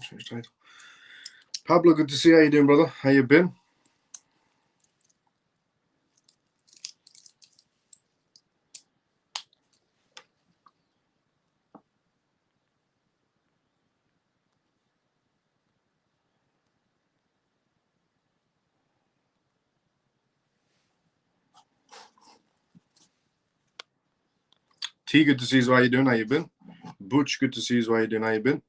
change title. Pablo, good to see you. How you doing, brother? How you been? T, good to see you. How you doing? How you been? Butch, good to see you. How you doing? How you been?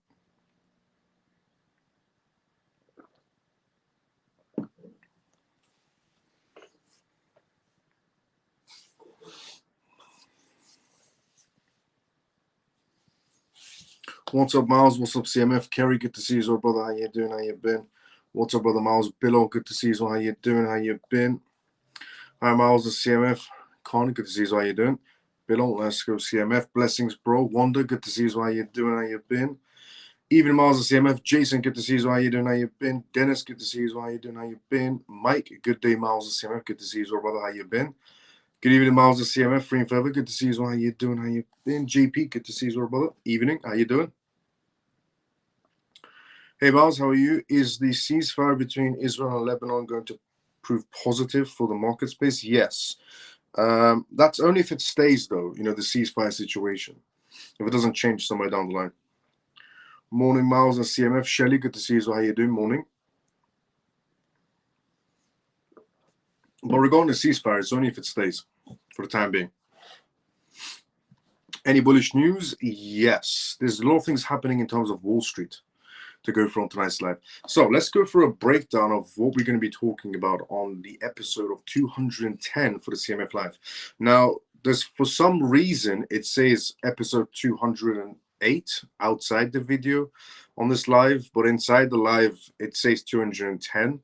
What's up, Miles? What's up, CMF? Kerry, good to see you, brother. How you doing? How you been? What's up, brother Miles? Billo, good to see you. How you doing? How you been? Hi, Miles, the CMF. Connor, good to see you. How you doing? Billo, let's go CMF. Blessings, bro. Wonder, good to see you. How you doing? How you been? Even Miles, the CMF. Jason, good to see you. How you doing? How you been? Dennis, good to see you. How you doing? How you been? Mike, good day, Miles, the CMF. Good to see you, brother. How you been? Good evening, Miles, the CMF. Free and forever. Good to see you. How you doing? How you been? JP, good to see you, brother. Evening. How you doing? Hey, Miles, how are you? Is the ceasefire between Israel and Lebanon going to prove positive for the market space? Yes. That's only if it stays, though, the ceasefire situation. If it doesn't change somewhere down the line. Morning, Miles and CMF. Shelly, good to see you. How you doing? Morning. But regarding the ceasefire, it's only if it stays for the time being. Any bullish news? Yes. There's a lot of things happening in terms of Wall Street to go through on tonight's live. So let's go through a breakdown of what we're going to be talking about on the episode of 210 for the CMF Live. Now, for some reason, it says episode 208 outside the video on this live, but inside the live, it says 210.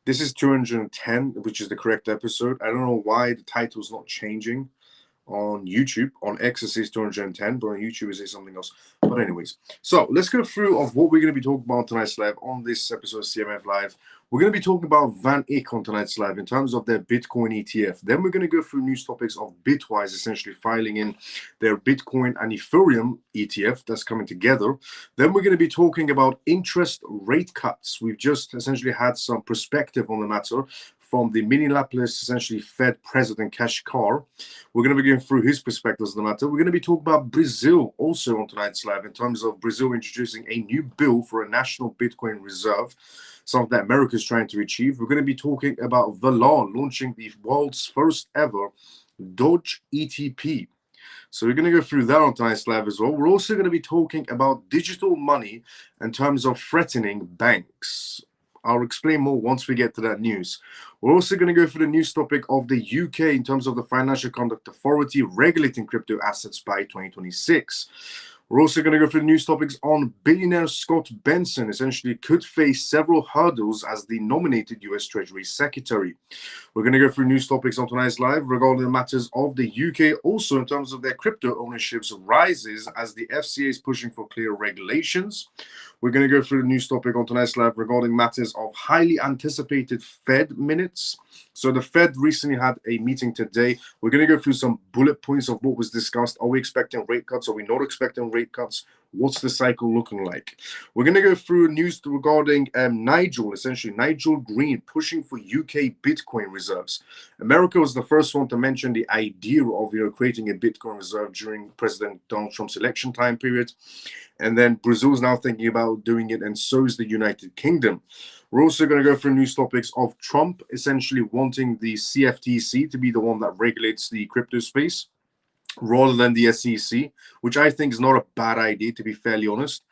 This is 210, which is the correct episode. I don't know why the title is not changing on YouTube. On X it says 210, but on YouTube it says something else. But anyways, so let's go through of what we're going to be talking about tonight's live on this episode of CMF Live. We're going to be talking about VanEck on tonight's live in terms of their Bitcoin ETF. Then we're going to go through news topics of Bitwise essentially filing in their Bitcoin and Ethereum ETF that's coming together. Then we're going to be talking about interest rate cuts. We've just essentially had some perspective on the matter from the Minneapolis, essentially, Fed President Cash Carr. We're going to be going through his perspectives on the matter. We're going to be talking about Brazil also on tonight's live in terms of Brazil introducing a new bill for a national Bitcoin reserve, something that America is trying to achieve. We're going to be talking about Valour launching the world's first ever Doge ETP. So we're going to go through that on tonight's live as well. We're also going to be talking about digital money in terms of threatening banks. I'll explain more once we get to that news. We're also going to go through the news topic of the UK in terms of the Financial Conduct Authority regulating crypto assets by 2026. We're also going to go through the news topics on billionaire Scott Bessent essentially could face several hurdles as the nominated US Treasury Secretary. We're going to go through news topics on tonight's live regarding the matters of the UK, also in terms of their crypto ownerships rises as the FCA is pushing for clear regulations. We're going to go through the news topic on tonight's live regarding matters of highly anticipated Fed minutes. So the Fed recently had a meeting today. We're going to go through some bullet points of what was discussed. Are we expecting rate cuts? Are we not expecting rate cuts? What's the cycle looking like? We're going to go through news regarding Nigel Green pushing for UK Bitcoin reserves. America was the first one to mention the idea of creating a Bitcoin reserve during President Donald Trump's election time period. And then Brazil is now thinking about doing it, and so is the United Kingdom. We're also going to go through news topics of Trump essentially wanting the CFTC to be the one that regulates the crypto space rather than the SEC, which I think is not a bad idea, to be fairly honest.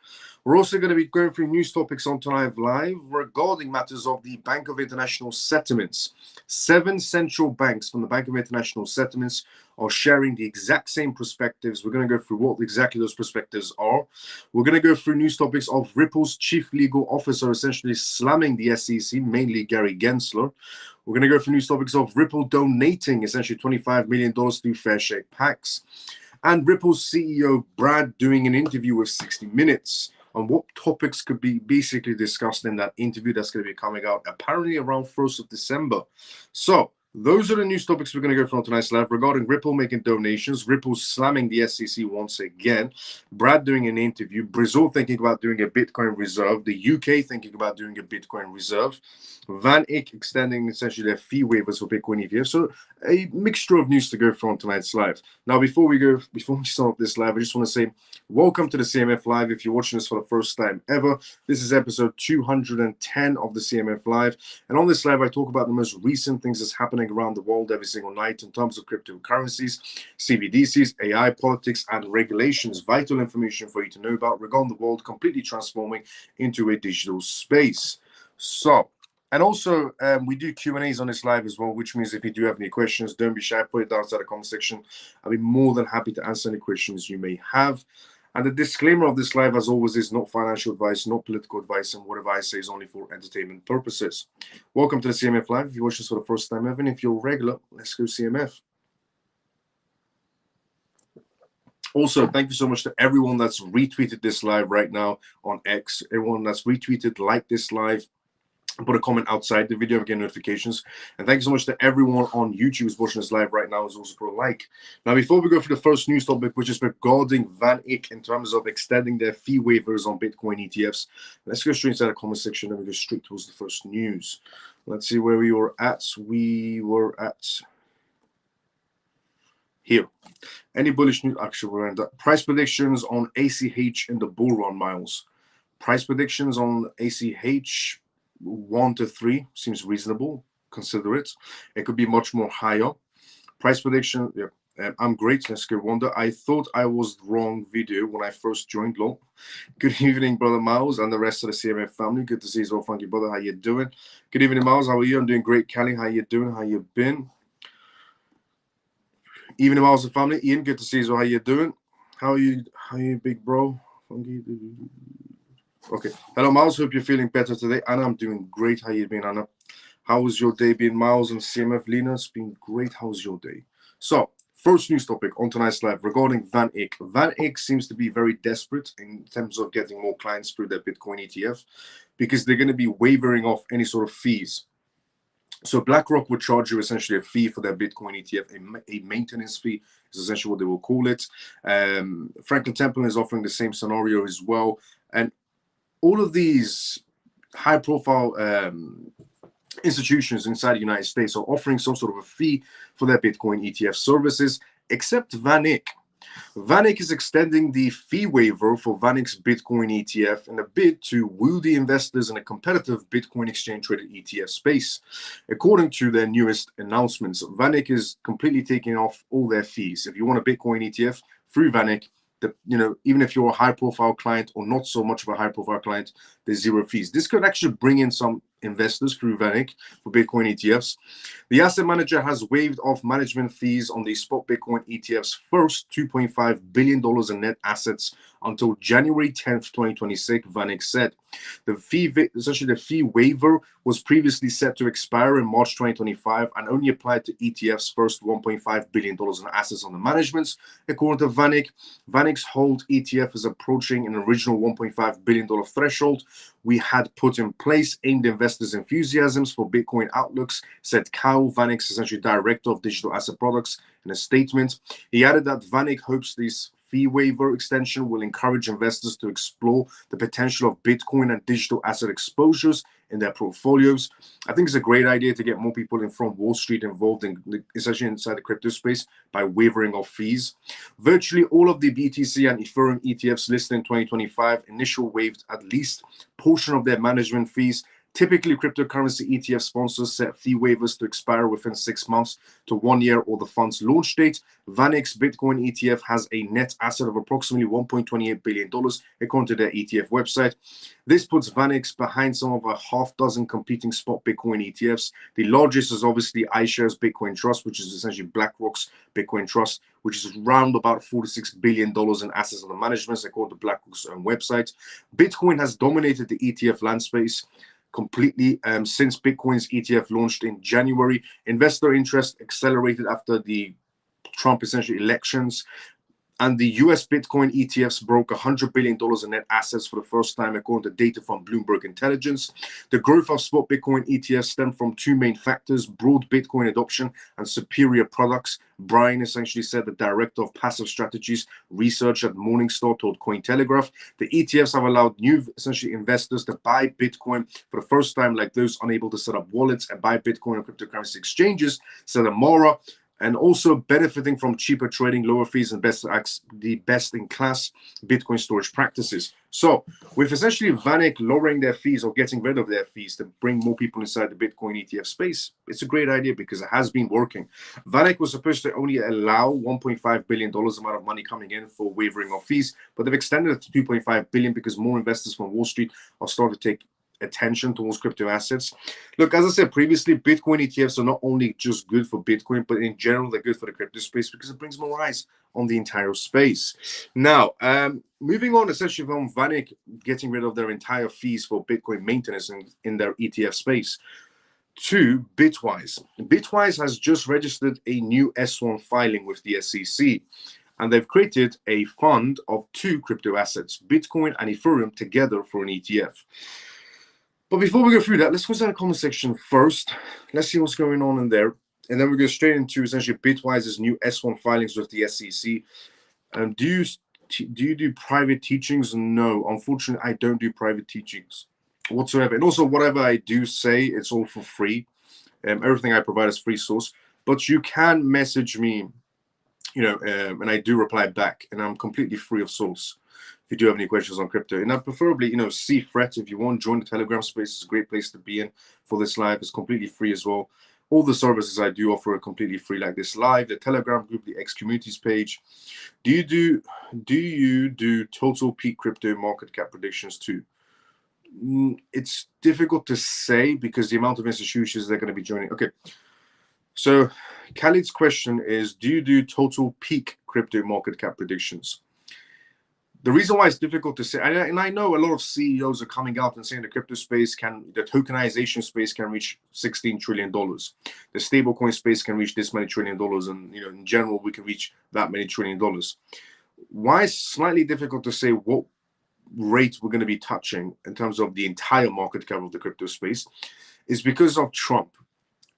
We're also going to be going through news topics on Tonight Live regarding matters of the Bank of International Settlements. 7 central banks from the Bank of International Settlements are sharing the exact same perspectives. We're going to go through what exactly those perspectives are. We're going to go through news topics of Ripple's chief legal officer essentially slamming the SEC, mainly Gary Gensler. We're going to go through news topics of Ripple donating essentially $25 million to Fair Shake PACs. And Ripple's CEO, Brad, doing an interview with 60 Minutes on what topics could be basically discussed in that interview that's going to be coming out apparently around 1st of December. So Those are the news topics we're going to go through on tonight's live regarding Ripple making donations, Ripple slamming the SEC once again, Brad doing an interview, Brazil thinking about doing a Bitcoin reserve, the UK thinking about doing a Bitcoin reserve, VanEck extending essentially their fee waivers for Bitcoin ETF. So a mixture of news to go through on tonight's live. Now, before we start this live, I just want to say welcome to the CMF Live. If you're watching this for the first time ever, this is episode 210 of the CMF Live. And on this live, I talk about the most recent things that's happening around the world every single night in terms of cryptocurrencies, CBDCs, AI, politics, and regulations. Vital information for you to know about regarding the world completely transforming into a digital space. So, and also, we do Q&As on this live as well, which means if you do have any questions, don't be shy, put it down inside the comment section. I'll be more than happy to answer any questions you may have. And the disclaimer of this live, as always, is not financial advice, not political advice, and whatever I say is only for entertainment purposes. Welcome to the CMF Live. If you watch this for the first time ever, and if you're regular, let's go CMF. Also, thank you so much to everyone that's retweeted this live right now on X, everyone that's retweeted, liked this live, put a comment outside the video, get notifications. And thank you so much to everyone on YouTube who's watching this live right now, who's also put a like. Now, before we go for the first news topic, which is regarding VanEck in terms of extending their fee waivers on Bitcoin ETFs, let's go straight inside the comment section and we go straight towards the first news. Let's see where we were at. We were at here. Any bullish news? Actually, we're in that. Price predictions on ACH in the bull run, Miles. Price predictions on ACH 1 to 3 seems reasonable. Consider it. It could be much more higher. Price prediction. Yeah, I'm great. Let's go Wonder. I thought I was the wrong video when I first joined. Lol. Good evening, brother Miles, and the rest of the CMF family. Good to see you as well, funky brother. How you doing? Good evening, Miles. How are you? I'm doing great. Callie, how you doing? How you been? Evening, Miles and family. Ian, good to see you as well. How you doing? How are you? How are you, big bro? Funky. Okay. Hello, Miles. Hope you're feeling better today. Anna, I'm doing great. How you been, Anna? How was your day been, Miles and CMF? Lena, it's been great. How's your day? So, first news topic on tonight's live regarding VanEck. VanEck seems to be very desperate in terms of getting more clients through their Bitcoin ETF because they're going to be waiving off any sort of fees. So BlackRock would charge you essentially a fee for their Bitcoin ETF, a maintenance fee is essentially what they will call it. Franklin Templeton is offering the same scenario as well. And all of these high-profile institutions inside the United States are offering some sort of a fee for their Bitcoin ETF services, except VanEck. VanEck is extending the fee waiver for VanEck's Bitcoin ETF in a bid to woo the investors in a competitive Bitcoin exchange-traded ETF space. According to their newest announcements, VanEck is completely taking off all their fees. If you want a Bitcoin ETF through VanEck, even if you're a high-profile client or not so much of a high-profile client, there's zero fees. This could actually bring in some investors through VanEck for Bitcoin ETFs. The asset manager has waived off management fees on the spot Bitcoin ETF's first $2.5 billion in net assets until January 10th, 2026, VanEck said. The fee waiver was previously set to expire in March 2025 and only applied to ETF's first $1.5 billion in assets under management. According to VanEck, VanEck's hold ETF is approaching an original $1.5 billion threshold we had put in place aimed at investors' enthusiasms for Bitcoin outlooks, said Kyle, VanEck's essentially director of digital asset products, in a statement. He added that VanEck hopes this fee waiver extension will encourage investors to explore the potential of Bitcoin and digital asset exposures in their portfolios. I think it's a great idea to get more people from Wall Street involved in, essentially inside the crypto space by waiving off fees. Virtually all of the BTC and Ethereum ETFs listed in 2025 initially waived at least portion of their management fees. Typically, cryptocurrency ETF sponsors set fee waivers to expire within 6 months to 1 year or the fund's launch date. VanEck's Bitcoin ETF has a net asset of approximately $1.28 billion, according to their ETF website. This puts VanEck behind some of a half dozen competing spot Bitcoin ETFs. The largest is obviously iShares Bitcoin Trust, which is essentially BlackRock's Bitcoin Trust, which is around about $46 billion in assets under management, according to BlackRock's own website. Bitcoin has dominated the ETF landscape completely since Bitcoin's ETF launched in January. Investor interest accelerated after the Trump essentially elections. And the US Bitcoin ETFs broke $100 billion in net assets for the first time, according to data from Bloomberg Intelligence. The growth of spot Bitcoin ETFs stemmed from two main factors: broad Bitcoin adoption and superior products. Brian essentially said, the director of passive strategies research at Morningstar, told Cointelegraph. The ETFs have allowed new, essentially, investors to buy Bitcoin for the first time, like those unable to set up wallets and buy Bitcoin on cryptocurrency exchanges, said Amara. And also benefiting from cheaper trading, lower fees, and the best-in-class Bitcoin storage practices. So, with essentially VanEck lowering their fees or getting rid of their fees to bring more people inside the Bitcoin ETF space, it's a great idea because it has been working. VanEck was supposed to only allow $1.5 billion amount of money coming in for waiving of fees, but they've extended it to $2.5 billion because more investors from Wall Street are starting to take attention towards crypto assets. Look, as I said previously, Bitcoin ETFs are not only just good for Bitcoin, but in general, they're good for the crypto space because it brings more eyes on the entire space. Now, moving on essentially from VanEck getting rid of their entire fees for Bitcoin maintenance in their ETF space to Bitwise. Bitwise has just registered a new S1 filing with the SEC. And they've created a fund of two crypto assets, Bitcoin and Ethereum, together for an ETF. But before we go through that, let's go to the comment section first. Let's see what's going on in there. And then we go straight into essentially Bitwise's new S1 filings with the SEC. Do you do private teachings? No, unfortunately, I don't do private teachings whatsoever. And also, whatever I do say, it's all for free. Everything I provide is free source. But you can message me, and I do reply back. And I'm completely free of source. If you do have any questions on crypto, and I preferably, see threat. If you want to join the Telegram space, it's a great place to be in for this live. It's completely free as well. All the services I do offer are completely free, like this live, the Telegram group, the X communities page. Do you do total peak crypto market cap predictions too? It's difficult to say because the amount of institutions they're going to be joining. Okay, so Khalid's question is: do you do total peak crypto market cap predictions? The reason why it's difficult to say, and I know a lot of CEOs are coming out and saying the crypto space the tokenization space can reach $16 trillion. The stablecoin space can reach this many $1 trillion. And, in general, we can reach that many $1 trillion. Why it's slightly difficult to say what rate we're going to be touching in terms of the entire market cap of the crypto space is because of Trump.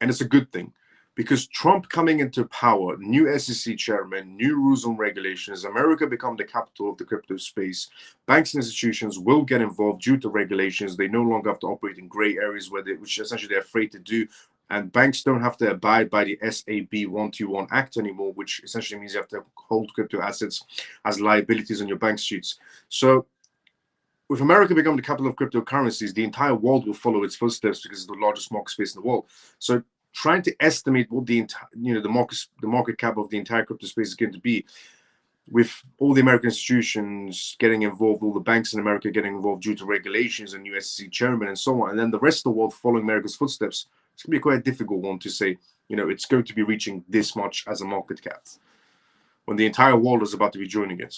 And it's a good thing. Because Trump coming into power, new SEC chairman, new rules and regulations, America become the capital of the crypto space. Banks and institutions will get involved due to regulations. They no longer have to operate in gray areas which essentially they're afraid to do. And banks don't have to abide by the SAB 121 Act anymore, which essentially means you have to hold crypto assets as liabilities on your bank sheets. So with America becoming the capital of cryptocurrencies, the entire world will follow its footsteps because it's the largest market space in the world. So trying to estimate what the market cap of the entire crypto space is going to be, with all the American institutions getting involved, all the banks in America getting involved due to regulations and new SEC chairman and so on, and then the rest of the world following America's footsteps, it's going to be quite a difficult one to say, it's going to be reaching this much as a market cap when the entire world is about to be joining it.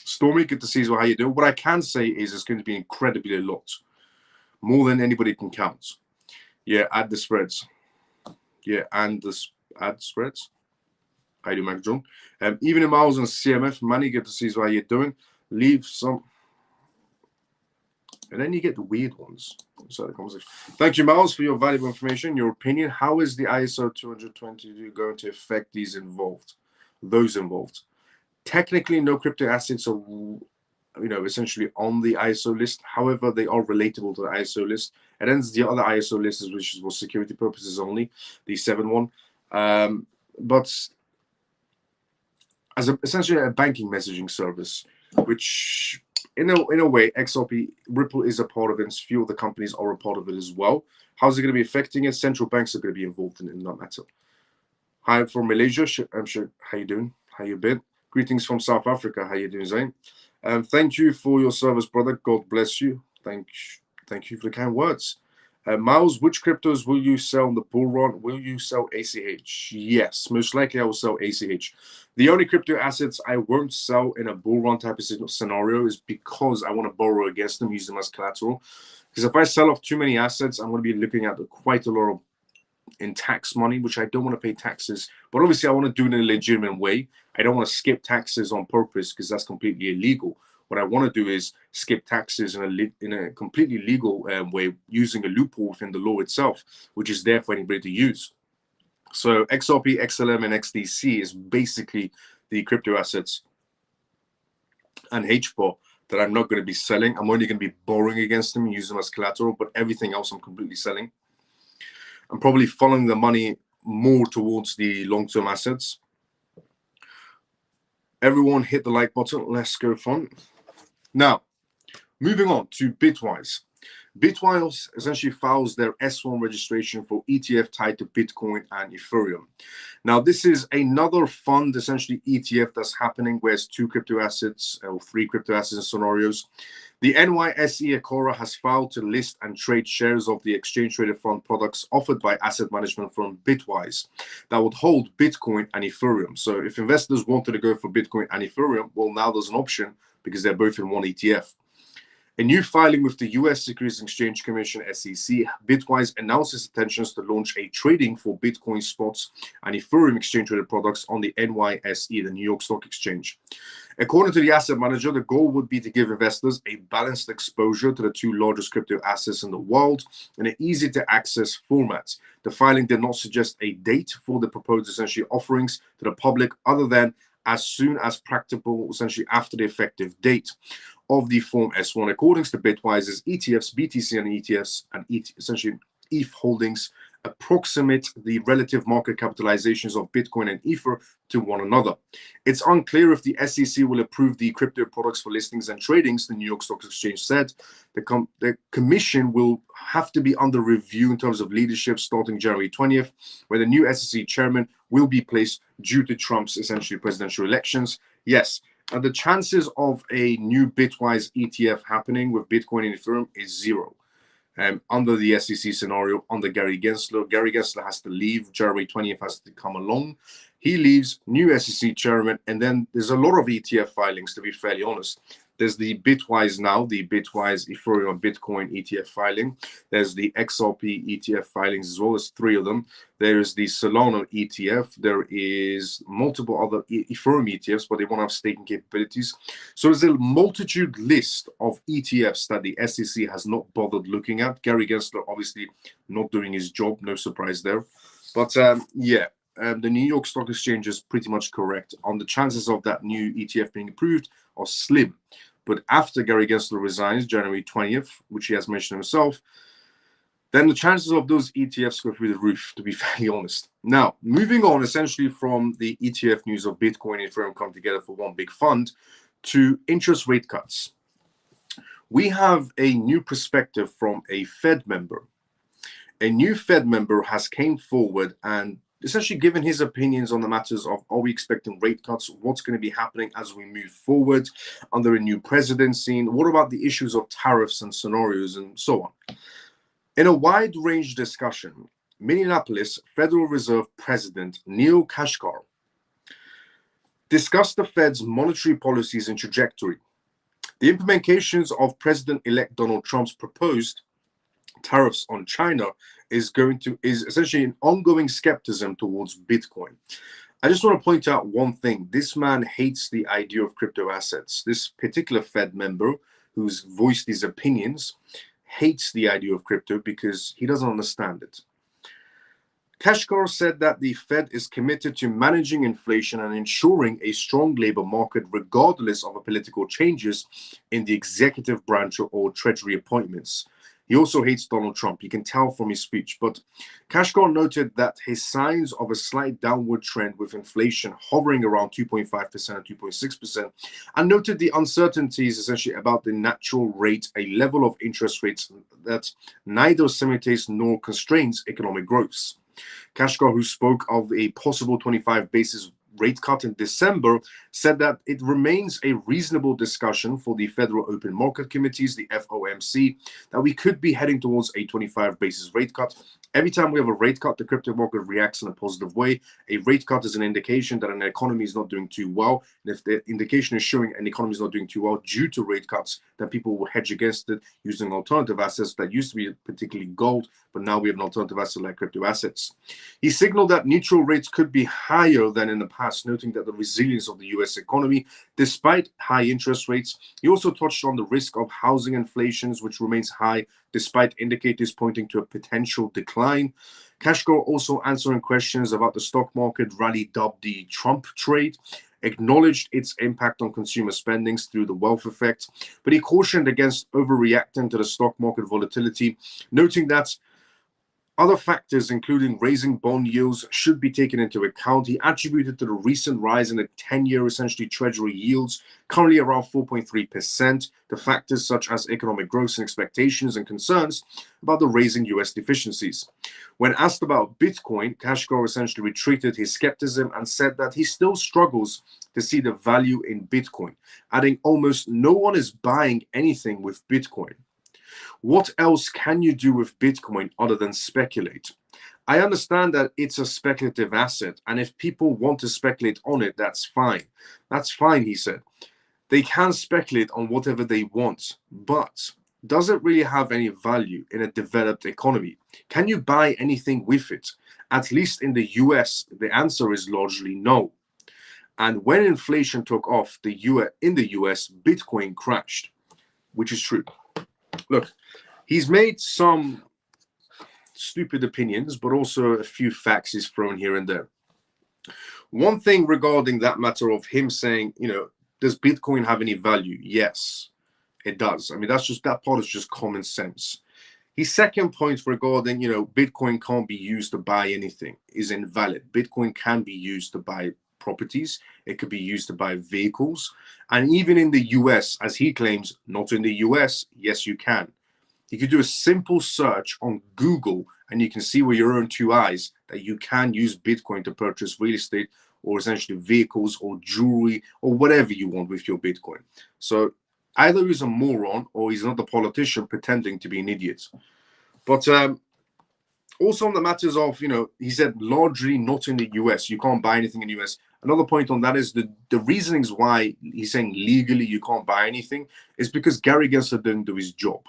Stormy, good to see you. How you doing? What I can say is it's going to be incredibly a lot, more than anybody can count. Yeah, add the spreads. Yeah, and add spreads. How you doing, Mac John? Even in Miles and CMF, Manny, good to see you. How you doing? Leave some, and then you get the weird ones inside the conversation. Thank you, Miles, for your valuable information. Your opinion: how is the ISO 222 going to affect those involved? Technically, no crypto assets are, essentially on the ISO list. However, they are relatable to the ISO list. And then the other ISO list, which is for security purposes only, the 7-1. But as essentially a banking messaging service, which in a way, XRP, Ripple is a part of it, and a few of the companies are a part of it as well. How's it going to be affecting it? Central banks are going to be involved in that matter. Hi from Malaysia. I'm sure. How you doing? How you been? Greetings from South Africa. How you doing, Zain? Thank you for your service, brother. God bless you. Thank you for the kind words. Miles, which cryptos will you sell in the bull run? Will you sell ACH? Yes, most likely I will sell ACH. The only crypto assets I won't sell in a bull run type of scenario is because I want to borrow against them, use them as collateral. Because if I sell off too many assets, I'm going to be looking at quite a lot of in tax money, which I don't want to pay taxes, but obviously I want to do it in a legitimate way. I don't want to skip taxes on purpose because that's completely illegal. What I want to do is skip taxes in a completely legal way, using a loophole within the law itself, which is there for anybody to use. So XRP, XLM, and XDC is basically the crypto assets and HBOR that I'm not going to be selling. I'm only going to be borrowing against them, using them as collateral, but everything else I'm completely selling. I'm probably following the money more towards the long-term assets. Everyone hit the like button. Let's go fun. Now, moving on to Bitwise. Bitwise essentially files their S1 registration for ETF tied to Bitcoin and Ethereum. Now, this is another fund, essentially ETF that's happening where it's 2 crypto assets or 3 crypto assets scenarios. The NYSE Acora has filed to list and trade shares of the exchange-traded fund products offered by asset management firm Bitwise that would hold Bitcoin and Ethereum. So if investors wanted to go for Bitcoin and Ethereum, well, now there's an option because they're both in one ETF. A new filing with the U.S. Securities and Exchange Commission, SEC, Bitwise announced its intentions to launch a trading for Bitcoin spots and Ethereum exchange-traded products on the NYSE, the New York Stock Exchange. According to the asset manager, the goal would be to give investors a balanced exposure to the 2 largest crypto assets in the world in an easy-to-access format. The filing did not suggest a date for the proposed essentially offerings to the public other than as soon as practicable, essentially after the effective date of the Form S1. According to Bitwise's ETFs, BTC and ETFs, and essentially ETH holdings approximate the relative market capitalizations of Bitcoin and Ether to one another. It's unclear if the SEC will approve the crypto products for listings and tradings, the New York Stock Exchange said. The commission will have to be under review in terms of leadership starting January 20th, where the new SEC chairman will be placed due to Trump's essentially presidential elections. Yes, and the chances of a new Bitwise ETF happening with Bitcoin and Ethereum is 0. Under the SEC scenario, under Gary Gensler. Gary Gensler has to leave. January 20th has to come along. He leaves, new SEC chairman, and then there's a lot of ETF filings, to be fairly honest. There's the Bitwise now, the Bitwise Ethereum Bitcoin ETF filing. There's the XRP ETF filings as well. There's 3 of them. There is the Solana ETF. There is multiple other Ethereum ETFs, but they won't have staking capabilities. So there's a multitude list of ETFs that the SEC has not bothered looking at. Gary Gensler obviously not doing his job. No surprise there. But yeah. The New York Stock Exchange is pretty much correct on the chances of that new ETF being approved are slim. But after Gary Gensler resigns, January 20th, which he has mentioned himself, then the chances of those ETFs go through the roof, to be fairly honest. Now, moving on essentially from the ETF news of Bitcoin and Ethereum come together for one big fund to interest rate cuts. We have a new perspective from a Fed member. A new Fed member has came forward and essentially given his opinions on the matters of, are we expecting rate cuts? What's going to be happening as we move forward under a new presidency? What about the issues of tariffs and scenarios and so on? In a wide range discussion, Minneapolis Federal Reserve President Neil Kashkar discussed the Fed's monetary policies and trajectory. The implications of President-elect Donald Trump's proposed tariffs on China is essentially an ongoing skepticism towards Bitcoin. I just want to point out one thing. This man hates the idea of crypto assets. This particular Fed member who's voiced these opinions hates the idea of crypto because he doesn't understand it. Kashkar said that the Fed is committed to managing inflation and ensuring a strong labor market regardless of political changes in the executive branch or Treasury appointments. He also hates Donald Trump. You can tell from his speech. But Kashkar noted that his signs of a slight downward trend with inflation hovering around 2.5% and 2.6%, and noted the uncertainties essentially about the natural rate, a level of interest rates that neither simulates nor constrains economic growth. Kashkar, who spoke of a possible 25 basis rate cut in December, said that it remains a reasonable discussion for the Federal Open Market Committees, the FOMC, that we could be heading towards a 25 basis rate cut. Every time we have a rate cut, the crypto market reacts in a positive way. A rate cut is an indication that an economy is not doing too well. And if the indication is showing an economy is not doing too well due to rate cuts, then people will hedge against it using alternative assets that used to be particularly gold, but now we have an alternative asset like crypto assets. He signaled that neutral rates could be higher than in the past, noting that the resilience of the US economy, despite high interest rates. He also touched on the risk of housing inflation, which remains high, despite indicators pointing to a potential decline. Cashcore also answering questions about the stock market rally dubbed the Trump trade, acknowledged its impact on consumer spendings through the wealth effect, but he cautioned against overreacting to the stock market volatility, noting that other factors, including raising bond yields, should be taken into account. He attributed to the recent rise in the 10-year, essentially, Treasury yields, currently around 4.3%, to factors such as economic growth and expectations and concerns about the raising U.S. deficiencies. When asked about Bitcoin, Cashcore essentially retreated his skepticism and said that he still struggles to see the value in Bitcoin, adding almost no one is buying anything with Bitcoin. What else can you do with Bitcoin other than speculate? I understand that it's a speculative asset, and if people want to speculate on it, that's fine. That's fine, he said. They can speculate on whatever they want, but does it really have any value in a developed economy? Can you buy anything with it? At least in the US, the answer is largely no. And when inflation took off in the US, Bitcoin crashed, which is true. Look, he's made some stupid opinions, but also a few facts he's thrown here and there. One thing regarding that matter of him saying, does Bitcoin have any value? Yes, it does. I mean, that part is just common sense. His second point regarding, Bitcoin can't be used to buy anything is invalid. Bitcoin can be used to buy properties. It could be used to buy vehicles. And even in the US, as he claims, not in the US, yes, you can. You could do a simple search on Google and you can see with your own two eyes that you can use Bitcoin to purchase real estate or essentially vehicles or jewelry or whatever you want with your Bitcoin. So either he's a moron or he's not a politician pretending to be an idiot. But also on the matters of, he said largely not in the US. You can't buy anything in the US. Another point on that is the reasonings why he's saying legally you can't buy anything is because Gary Gensler didn't do his job.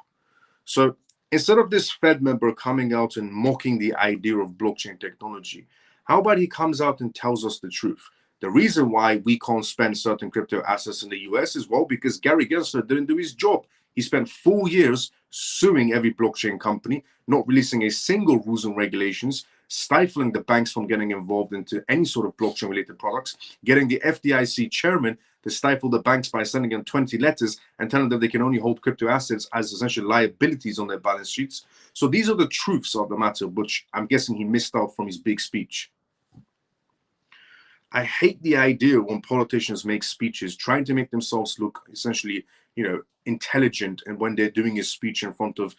So instead of this Fed member coming out and mocking the idea of blockchain technology, how about he comes out and tells us the truth? The reason why we can't spend certain crypto assets in the US is, well, because Gary Gensler didn't do his job. He spent 4 years suing every blockchain company, not releasing a single rules and regulations, stifling the banks from getting involved into any sort of blockchain-related products, getting the FDIC chairman to stifle the banks by sending them 20 letters and telling them they can only hold crypto assets as essentially liabilities on their balance sheets. So these are the truths of the matter, which I'm guessing he missed out from his big speech. I hate the idea when politicians make speeches trying to make themselves look essentially, intelligent, and when they're doing a speech in front of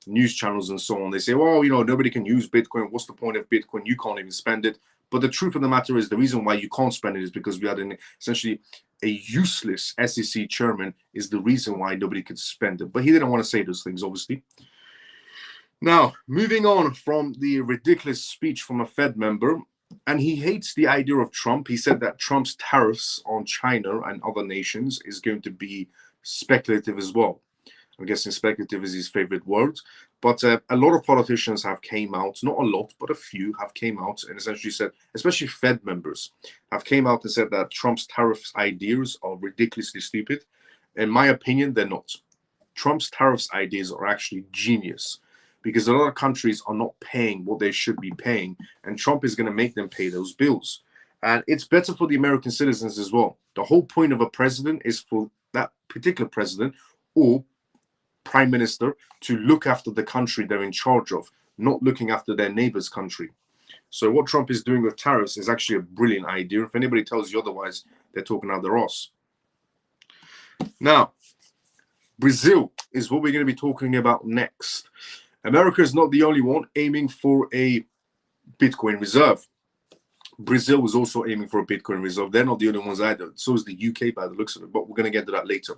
news channels and so on, they say, well, nobody can use Bitcoin. What's the point of Bitcoin? You can't even spend it. But the truth of the matter is the reason why you can't spend it is because we had essentially a useless SEC chairman is the reason why nobody could spend it. But he didn't want to say those things, obviously. Now, moving on from the ridiculous speech from a Fed member, and he hates the idea of Trump. He said that Trump's tariffs on China and other nations is going to be speculative as well. I'm guessing speculative is his favorite word. But a lot of politicians have came out, not a lot, but a few have came out and essentially said, especially Fed members, have came out and said that Trump's tariffs ideas are ridiculously stupid. In my opinion, they're not. Trump's tariffs ideas are actually genius because a lot of countries are not paying what they should be paying, and Trump is going to make them pay those bills. And it's better for the American citizens as well. The whole point of a president is for that particular president or prime minister to look after the country they're in charge of, not looking after their neighbor's country. So what Trump is doing with tariffs is actually a brilliant idea. If anybody tells you otherwise, they're talking out their ass. Now, Brazil is what we're going to be talking about next. America is not the only one aiming for a Bitcoin reserve. Brazil is also aiming for a Bitcoin reserve. They're not the only ones either. So is the UK by the looks of it, but we're going to get to that later.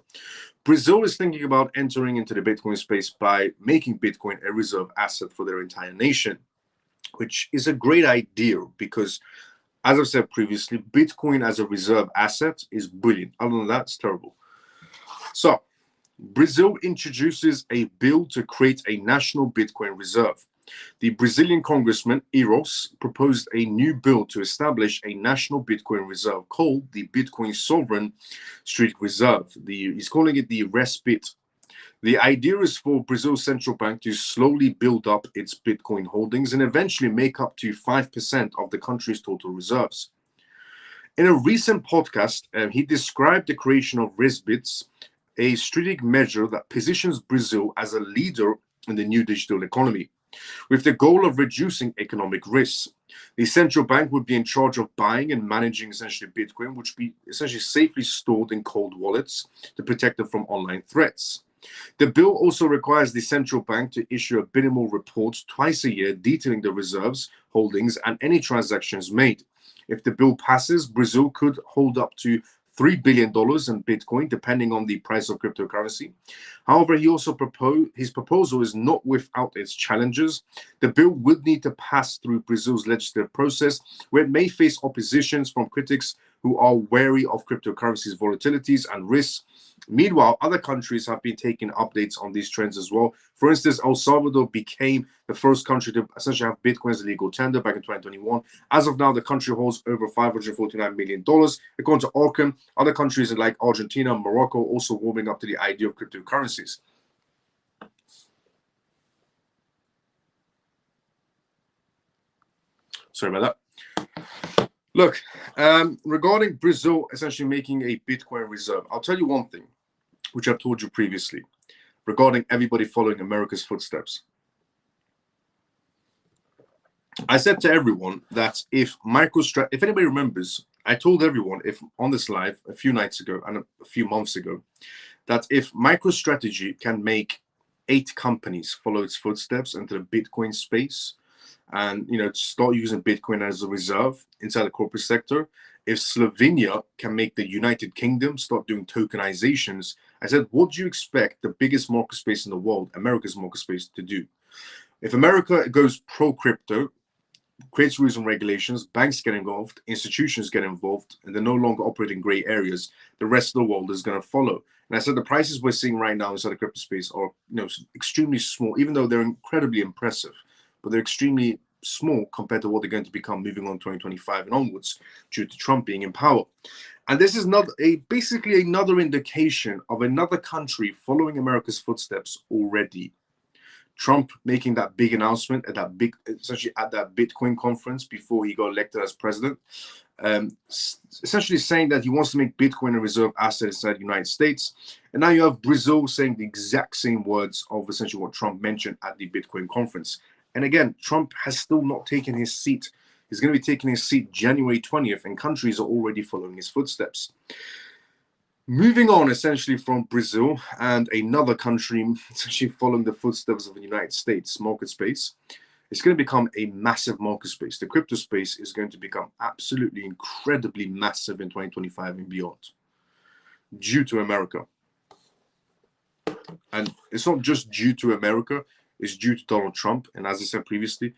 Brazil is thinking about entering into the Bitcoin space by making Bitcoin a reserve asset for their entire nation, which is a great idea because, as I've said previously, Bitcoin as a reserve asset is brilliant. Other than that, it's terrible. So, Brazil introduces a bill to create a national Bitcoin reserve. The Brazilian Congressman Eros proposed a new bill to establish a national Bitcoin reserve called the Bitcoin Sovereign Strategic Reserve. He's calling it the RESBIT. The idea is for Brazil's central bank to slowly build up its Bitcoin holdings and eventually make up to 5% of the country's total reserves. In a recent podcast, he described the creation of RESBITs, a strategic measure that positions Brazil as a leader in the new digital economy, with the goal of reducing economic risks. The central bank would be in charge of buying and managing essentially Bitcoin, which would be essentially safely stored in cold wallets to protect them from online threats. The bill also requires the central bank to issue a minimal report twice a year detailing the reserves, holdings, and any transactions made. If the bill passes, Brazil could hold up to $3 billion in Bitcoin, depending on the price of cryptocurrency. However, his proposal is not without its challenges. The bill would need to pass through Brazil's legislative process, where it may face oppositions from critics who are wary of cryptocurrency's volatilities and risks. Meanwhile, other countries have been taking updates on these trends as well. For instance, El Salvador became the first country to essentially have Bitcoin as a legal tender back in 2021. As of now, the country holds over $549 million. According to Orcam, other countries like Argentina and Morocco are also warming up to the idea of cryptocurrencies. Sorry about that. Look, regarding Brazil essentially making a Bitcoin reserve, I'll tell you one thing, which I've told you previously, regarding everybody following America's footsteps. I said to everyone that if anybody remembers, I told everyone on this live a few nights ago and a few months ago, that if MicroStrategy can make 8 companies follow its footsteps into the Bitcoin space, and start using Bitcoin as a reserve inside the corporate sector, if Slovenia can make the United Kingdom start doing tokenizations, I said, what do you expect the biggest market space in the world, America's market space, to do? If America goes pro-crypto, creates rules and regulations, banks get involved, institutions get involved, and they're no longer operating gray areas, the rest of the world is going to follow. And I said the prices we're seeing right now inside the crypto space are extremely small, even though they're incredibly impressive, but they're extremely small compared to what they're going to become moving on 2025 and onwards due to Trump being in power. And this is basically another indication of another country following America's footsteps already. Trump making that big announcement essentially at that Bitcoin conference before he got elected as president, essentially saying that he wants to make Bitcoin a reserve asset inside the United States. And now you have Brazil saying the exact same words of essentially what Trump mentioned at the Bitcoin conference. And again, Trump has still not taken his seat. He's going to be taking his seat January 20th, and countries are already following his footsteps. Moving on essentially from Brazil and another country essentially following the footsteps of the United States market space, it's going to become a massive market space. The crypto space is going to become absolutely incredibly massive in 2025 and beyond due to America. And it's not just due to America, it's due to Donald Trump. And as I said previously,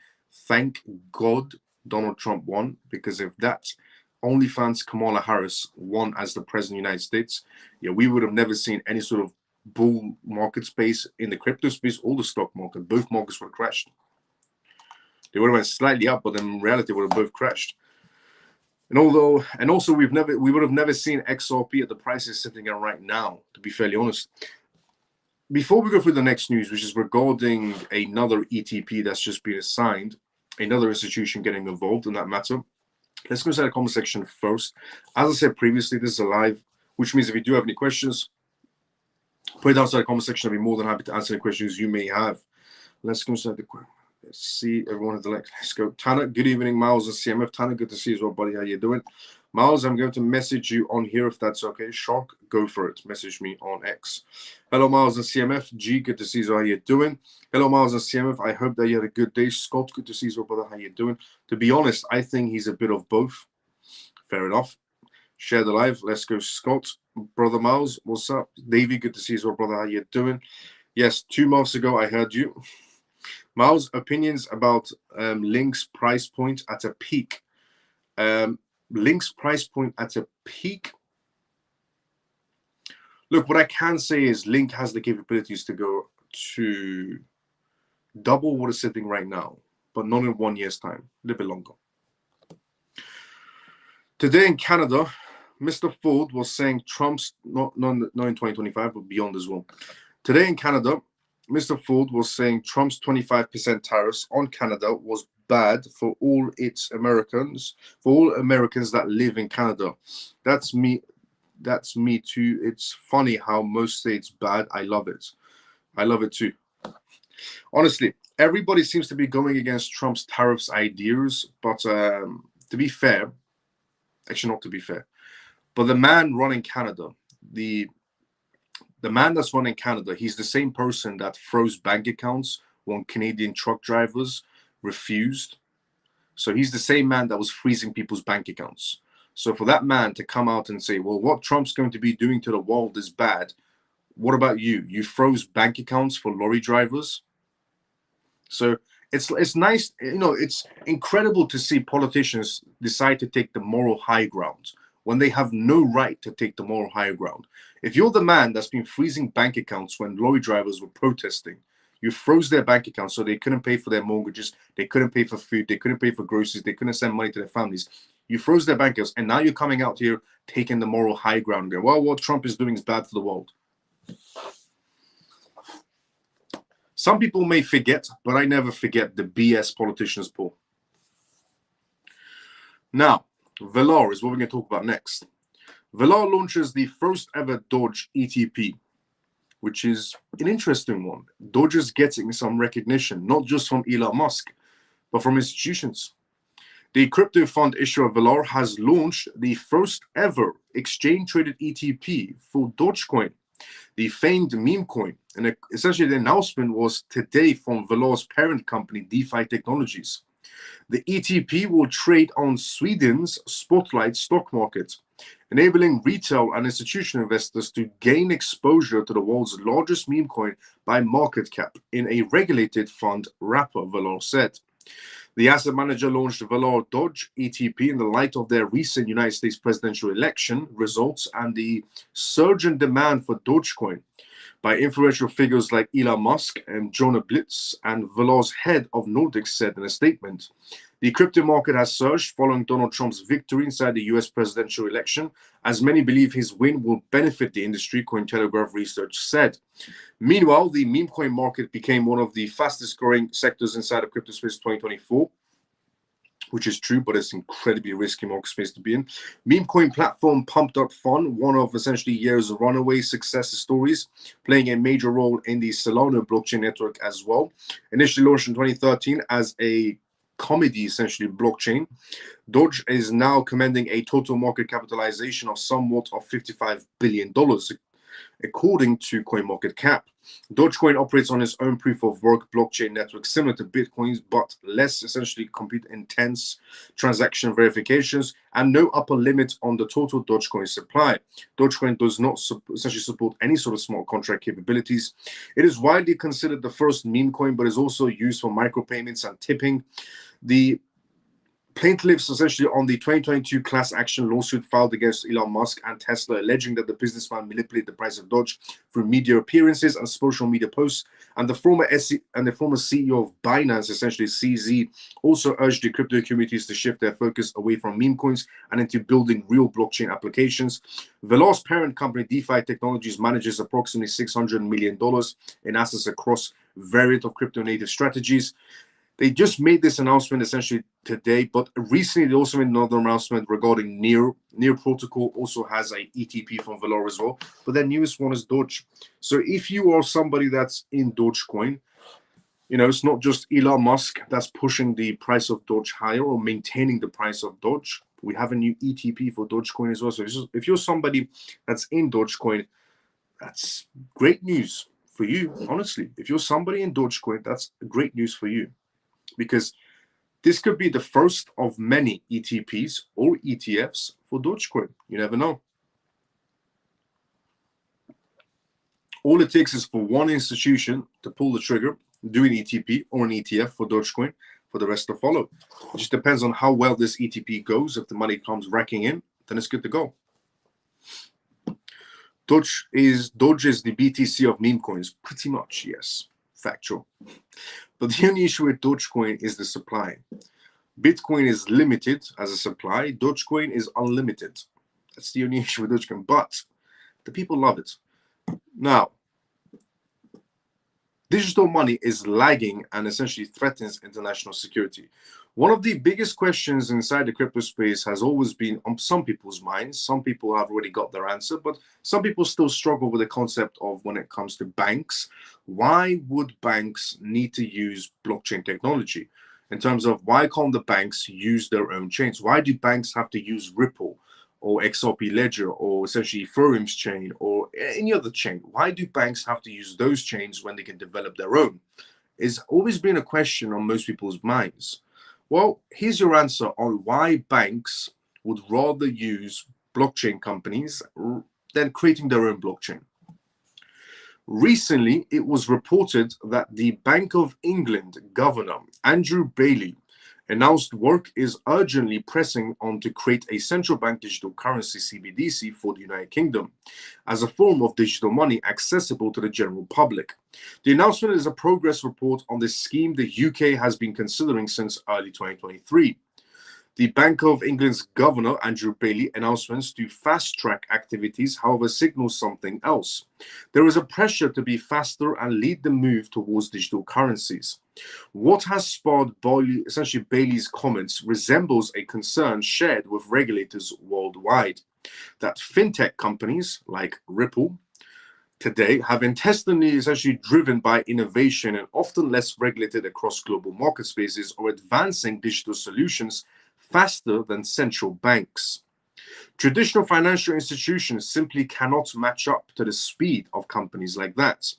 thank God Donald Trump won, because if that OnlyFans Kamala Harris won as the president of the United States, we would have never seen any sort of bull market space in the crypto space or the stock market. Both markets would have crashed. They would have went slightly up, but in reality would have both crashed. And also we would have never seen XRP at the prices sitting at right now, to be fairly honest. Before we go through the next news, which is regarding another ETP that's just been assigned, another institution getting involved in that matter, let's go inside the comment section first. As I said previously, this is a live, which means if you do have any questions, put it down inside the comment section. I'll be more than happy to answer any questions you may have. Let's go inside let's see everyone at the link. Let's go. Tanner, good evening. Miles and CMF. Tanner, good to see you as well, buddy. How you doing? Miles, I'm going to message you on here if that's okay. Shark, go for it. Message me on X. Hello, Miles and CMF. G, good to see you. How you doing? Hello, Miles and CMF. I hope that you had a good day. Scott, good to see you, brother. How you doing? To be honest, I think he's a bit of both. Fair enough. Share the live. Let's go, Scott. Brother Miles, what's up? Davey, good to see you, brother. How you doing? Yes, 2 months ago, I heard you. Miles, opinions about Link's price point at a peak. Link's price point at a peak. Look, what I can say is Link has the capabilities to go to double what is sitting right now, but not in 1 year's time, a little bit longer. Today in Canada, Mr. Ford was saying Trump's, not in 2025, but beyond as well. Today in Canada, Mr. Ford was saying Trump's 25% tariffs on Canada was bad for all its Americans, for all Americans that live in Canada. That's me too. It's funny how most say it's bad. I love it. I love it too. Honestly, everybody seems to be going against Trump's tariffs ideas, but to be fair, actually not to be fair, but the man running Canada, the man that's running Canada, he's the same person that froze bank accounts when Canadian truck drivers refused. So he's the same man that was freezing people's bank accounts. So for that man to come out and say, well, what Trump's going to be doing to the world is bad. What about you? You froze bank accounts for lorry drivers. So it's nice, you know, it's incredible to see politicians decide to take the moral high ground when they have no right to take the moral high ground. If you're the man that's been freezing bank accounts when lorry drivers were protesting, you froze their bank accounts so they couldn't pay for their mortgages, they couldn't pay for food, they couldn't pay for groceries, they couldn't send money to their families. You froze their bank accounts, and now you're coming out here taking the moral high ground and going, well, what Trump is doing is bad for the world. Some people may forget, but I never forget the BS politicians pull. Now, Valour is what we're going to talk about next. Valour launches the first ever Doge ETF, which is an interesting one. Doge is getting some recognition, not just from Elon Musk, but from institutions. The crypto fund issuer Valour has launched the first ever exchange-traded ETF for Dogecoin, the famed meme coin. And essentially the announcement was today from Valour's parent company, DeFi Technologies. The ETP will trade on Sweden's Spotlight stock market, enabling retail and institutional investors to gain exposure to the world's largest meme coin by market cap in a regulated fund wrapper, Valour said. The asset manager launched the Valour Doge ETP in the light of their recent United States presidential election results and the surge in demand for Dogecoin by influential figures like Elon Musk and Jonah Blitz, and Valour's head of Nordics said in a statement. The crypto market has surged following Donald Trump's victory inside the US presidential election, as many believe his win will benefit the industry, Cointelegraph research said. Meanwhile, the meme coin market became one of the fastest growing sectors inside of crypto space 2024, which is true, but it's incredibly risky market space to be in. Meme coin platform Pump.fun, one of essentially year's runaway success stories, playing a major role in the Solana blockchain network as well. Initially launched in 2013 as a comedy, essentially, blockchain, Doge is now commanding a total market capitalization of somewhat of $55 billion, according to CoinMarketCap. Dogecoin operates on its own proof-of-work blockchain network similar to Bitcoin's, but less essentially compute-intense transaction verifications and no upper limit on the total Dogecoin supply. Dogecoin does not essentially support any sort of smart contract capabilities. It is widely considered the first meme coin, but is also used for micropayments and tipping. The plaintiffs essentially on the 2022 class action lawsuit filed against Elon Musk and Tesla, alleging that the businessman manipulated the price of Doge through media appearances and social media posts. And the former CEO of Binance, essentially CZ, also urged the crypto communities to shift their focus away from meme coins and into building real blockchain applications. Valour's parent company, DeFi Technologies, manages approximately $600 million in assets across variant of crypto native strategies. They just made this announcement essentially today, but recently they also made another announcement regarding Near. Near Protocol also has an ETP from Valour as well, but their newest one is Doge. So if you are somebody that's in Dogecoin, you know, it's not just Elon Musk that's pushing the price of Doge higher or maintaining the price of Doge. We have a new ETP for Dogecoin as well. So if you're somebody that's in Dogecoin, that's great news for you, honestly. If you're somebody in Dogecoin, that's great news for you, because this could be the first of many ETPs or ETFs for Dogecoin. You never know. All it takes is for one institution to pull the trigger, do an ETP or an ETF for Dogecoin, for the rest to follow. It just depends on how well this ETP goes. If the money comes racking in, then it's good to go. Doge is the BTC of meme coins, pretty much, yes, factual. But the only issue with Dogecoin is the supply. Bitcoin is limited as a supply. Dogecoin is unlimited. That's the only issue with Dogecoin, but the people love it. Now, digital money is lagging and essentially threatens international security. One of the biggest questions inside the crypto space has always been on some people's minds. Some people have already got their answer, but some people still struggle with the concept of, when it comes to banks, why would banks need to use blockchain technology? In terms of, why can't the banks use their own chains? Why do banks have to use Ripple or XRP Ledger or essentially Ethereum's chain or any other chain? Why do banks have to use those chains when they can develop their own? It's always been a question on most people's minds. Well, here's your answer on why banks would rather use blockchain companies than creating their own blockchain. Recently, it was reported that the Bank of England Governor, Andrew Bailey, announced work is urgently pressing on to create a central bank digital currency, CBDC, for the United Kingdom as a form of digital money accessible to the general public. The announcement is a progress report on the scheme the UK has been considering since early 2023. The Bank of England's Governor, Andrew Bailey, announcements to fast-track activities, however, signals something else. There is a pressure to be faster and lead the move towards digital currencies. What has sparked essentially Bailey's comments resembles a concern shared with regulators worldwide, that fintech companies like Ripple today have intensely essentially driven by innovation and often less regulated across global market spaces, or advancing digital solutions faster than central banks. Traditional financial institutions simply cannot match up to the speed of companies like that.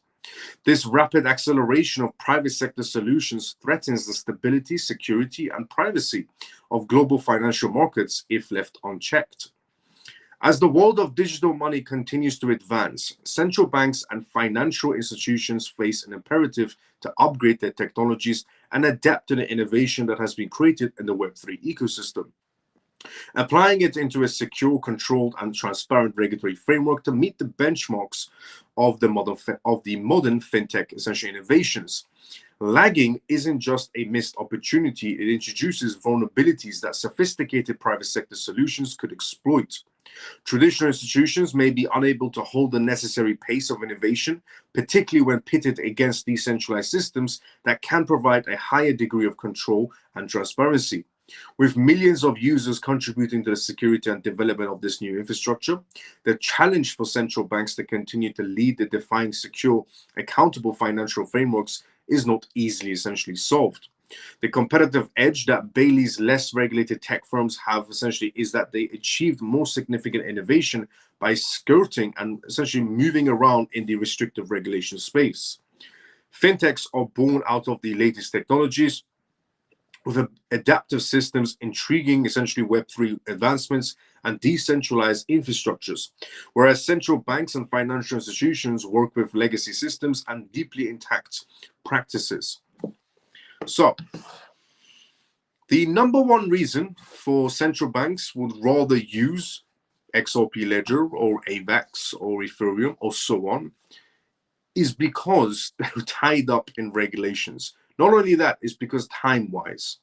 This rapid acceleration of private sector solutions threatens the stability, security, and privacy of global financial markets if left unchecked. As the world of digital money continues to advance, central banks and financial institutions face an imperative to upgrade their technologies and adapt to the innovation that has been created in the Web3 ecosystem, applying it into a secure, controlled, and transparent regulatory framework to meet the benchmarks of the modern fintech essential innovations. Lagging isn't just a missed opportunity, it introduces vulnerabilities that sophisticated private sector solutions could exploit. Traditional institutions may be unable to hold the necessary pace of innovation, particularly when pitted against decentralized systems that can provide a higher degree of control and transparency. With millions of users contributing to the security and development of this new infrastructure, the challenge for central banks to continue to lead the defined, secure, accountable financial frameworks is not easily essentially solved. The competitive edge that Bailey's less regulated tech firms have essentially is that they achieved more significant innovation by skirting and essentially moving around in the restrictive regulation space. Fintechs are born out of the latest technologies with adaptive systems, intriguing essentially Web3 advancements, and decentralized infrastructures, whereas central banks and financial institutions work with legacy systems and deeply intact practices. So, the number one reason for central banks would rather use XRP Ledger or AVAX or Ethereum or so on is because they're tied up in regulations. Not only that, it's because time-wise,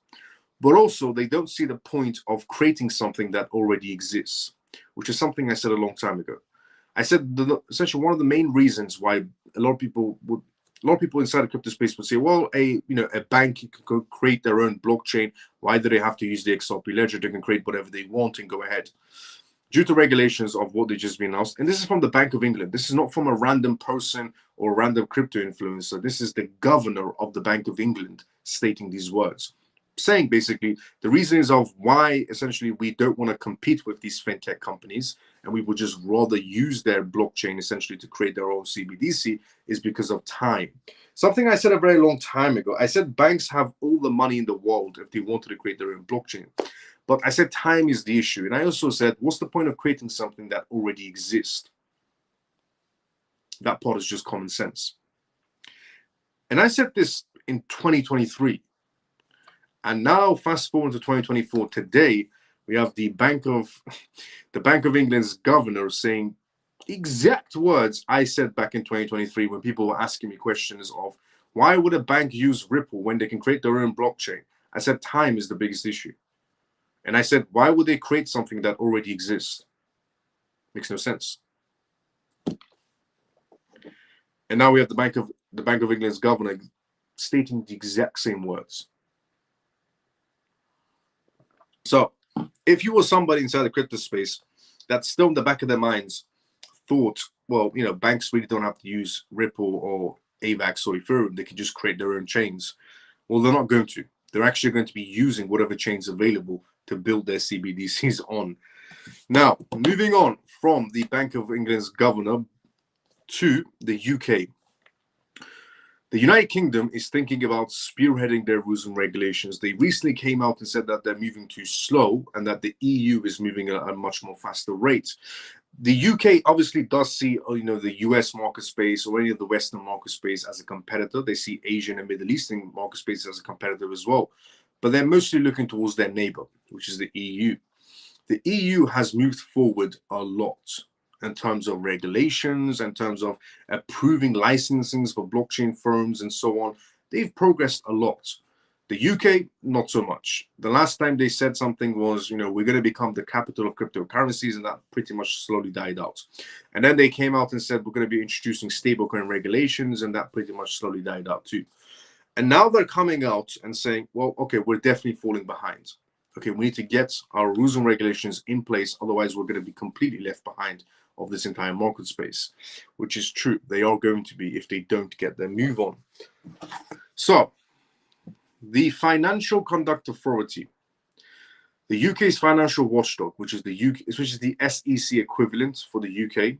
but also they don't see the point of creating something that already exists, which is something I said a long time ago. I said essentially one of the main reasons why a lot of people inside the crypto space would say, well, a bank can create their own blockchain. Why do they have to use the XRP Ledger? They can create whatever they want and go ahead. Due to regulations of what they just been announced, and this is from the Bank of England. This is not from a random person or a random crypto influencer. This is the governor of the Bank of England stating these words. saying basically the reasons of why essentially we don't want to compete with these fintech companies and we would just rather use their blockchain essentially to create their own CBDC is because of time. Something I said a very long time ago. I said banks have all the money in the world if they wanted to create their own blockchain. But I said time is the issue. And I also said, what's the point of creating something that already exists? That part is just common sense. And I said this in 2023. And now fast forward to 2024, today, we have the Bank of England's governor saying the exact words I said back in 2023 when people were asking me questions of why would a bank use Ripple when they can create their own blockchain? I said time is the biggest issue. And I said, why would they create something that already exists? Makes no sense. And now we have the Bank of England's governor stating the exact same words. So if you were somebody inside the crypto space that still in the back of their minds thought, well, you know, banks really don't have to use Ripple or AVAX or Ethereum, they can just create their own chains. Well, they're not going to. They're actually going to be using whatever chains available to build their CBDCs on. Now, moving on from the Bank of England's governor to the UK. The United Kingdom is thinking about spearheading their rules and regulations. They recently came out and said that they're moving too slow and that the EU is moving at a much more faster rate. The UK obviously does see, you know, the US market space or any of the Western market space as a competitor. They see Asian and Middle Eastern market space as a competitor as well. But they're mostly looking towards their neighbor, which is the EU. The EU has moved forward a lot in terms of regulations, in terms of approving licensings for blockchain firms and so on. They've progressed a lot. The UK, not so much. The last time they said something was, you know, we're going to become the capital of cryptocurrencies, and that pretty much slowly died out. And then they came out and said, we're going to be introducing stablecoin regulations, and that pretty much slowly died out too. And now they're coming out and saying, well, okay, we're definitely falling behind. Okay, we need to get our rules and regulations in place, otherwise we're going to be completely left behind of this entire market space, which is true. They are going to be if they don't get their move on. So, the Financial Conduct Authority, the UK's financial watchdog, which is the SEC equivalent for the UK,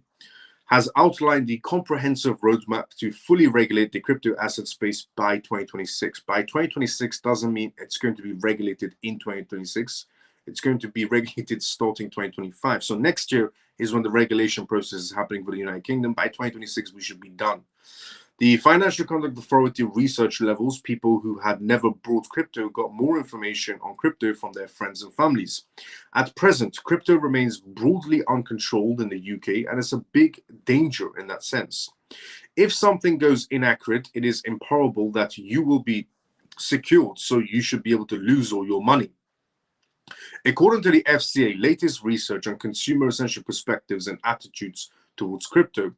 has outlined the comprehensive roadmap to fully regulate the crypto asset space by 2026. By 2026 doesn't mean it's going to be regulated in 2026. It's going to be regulated starting 2025. So next year is when the regulation process is happening for the United Kingdom. By 2026, we should be done. The Financial Conduct Authority research levels, people who had never bought crypto got more information on crypto from their friends and families. At present, crypto remains broadly uncontrolled in the UK, and it's a big danger in that sense. If something goes inaccurate, it is improbable that you will be secured, so you should be able to lose all your money. According to the FCA latest research on consumer essential perspectives and attitudes towards crypto,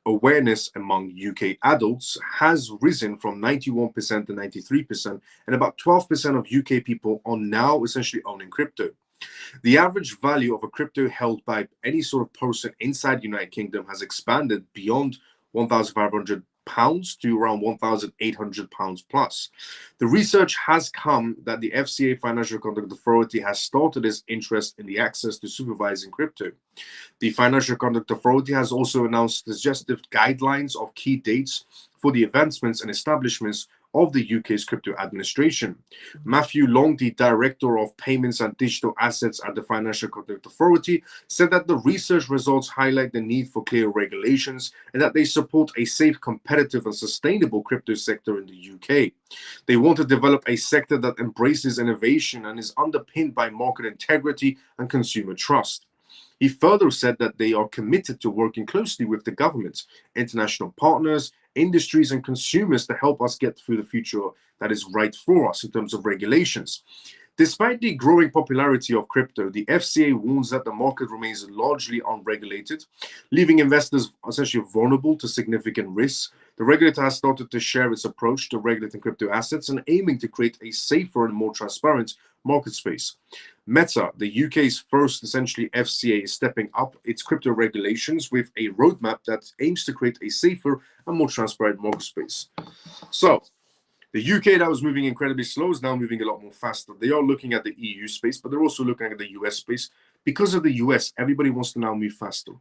awareness among UK adults has risen from 91% to 93%, and about 12% of UK people are now essentially owning crypto. The average value of a crypto held by any sort of person inside the United Kingdom has expanded beyond £1,500 to around £1,800 plus. The research has come that the FCA Financial Conduct Authority has started its interest in the access to supervising crypto. The Financial Conduct Authority has also announced suggestive guidelines of key dates for the advancements and establishments of the UK's crypto administration. Matthew Long, the Director of Payments and Digital Assets at the Financial Conduct Authority, said that the research results highlight the need for clear regulations and that they support a safe, competitive and sustainable crypto sector in the UK. They want to develop a sector that embraces innovation and is underpinned by market integrity and consumer trust. He further said that they are committed to working closely with the government, international partners, industries and consumers to help us get through the future that is right for us in terms of regulations. Despite the growing popularity of crypto, the FCA warns that the market remains largely unregulated, leaving investors essentially vulnerable to significant risks. The regulator has started to share its approach to regulating crypto assets and aiming to create a safer and more transparent market space. Meta, the UK's first essentially FCA, is stepping up its crypto regulations with a roadmap that aims to create a safer and more transparent market space. So, The UK that was moving incredibly slow is now moving a lot more faster. They are looking at the EU space, but they're also looking at the US space. Because of the US, everybody wants to now move faster,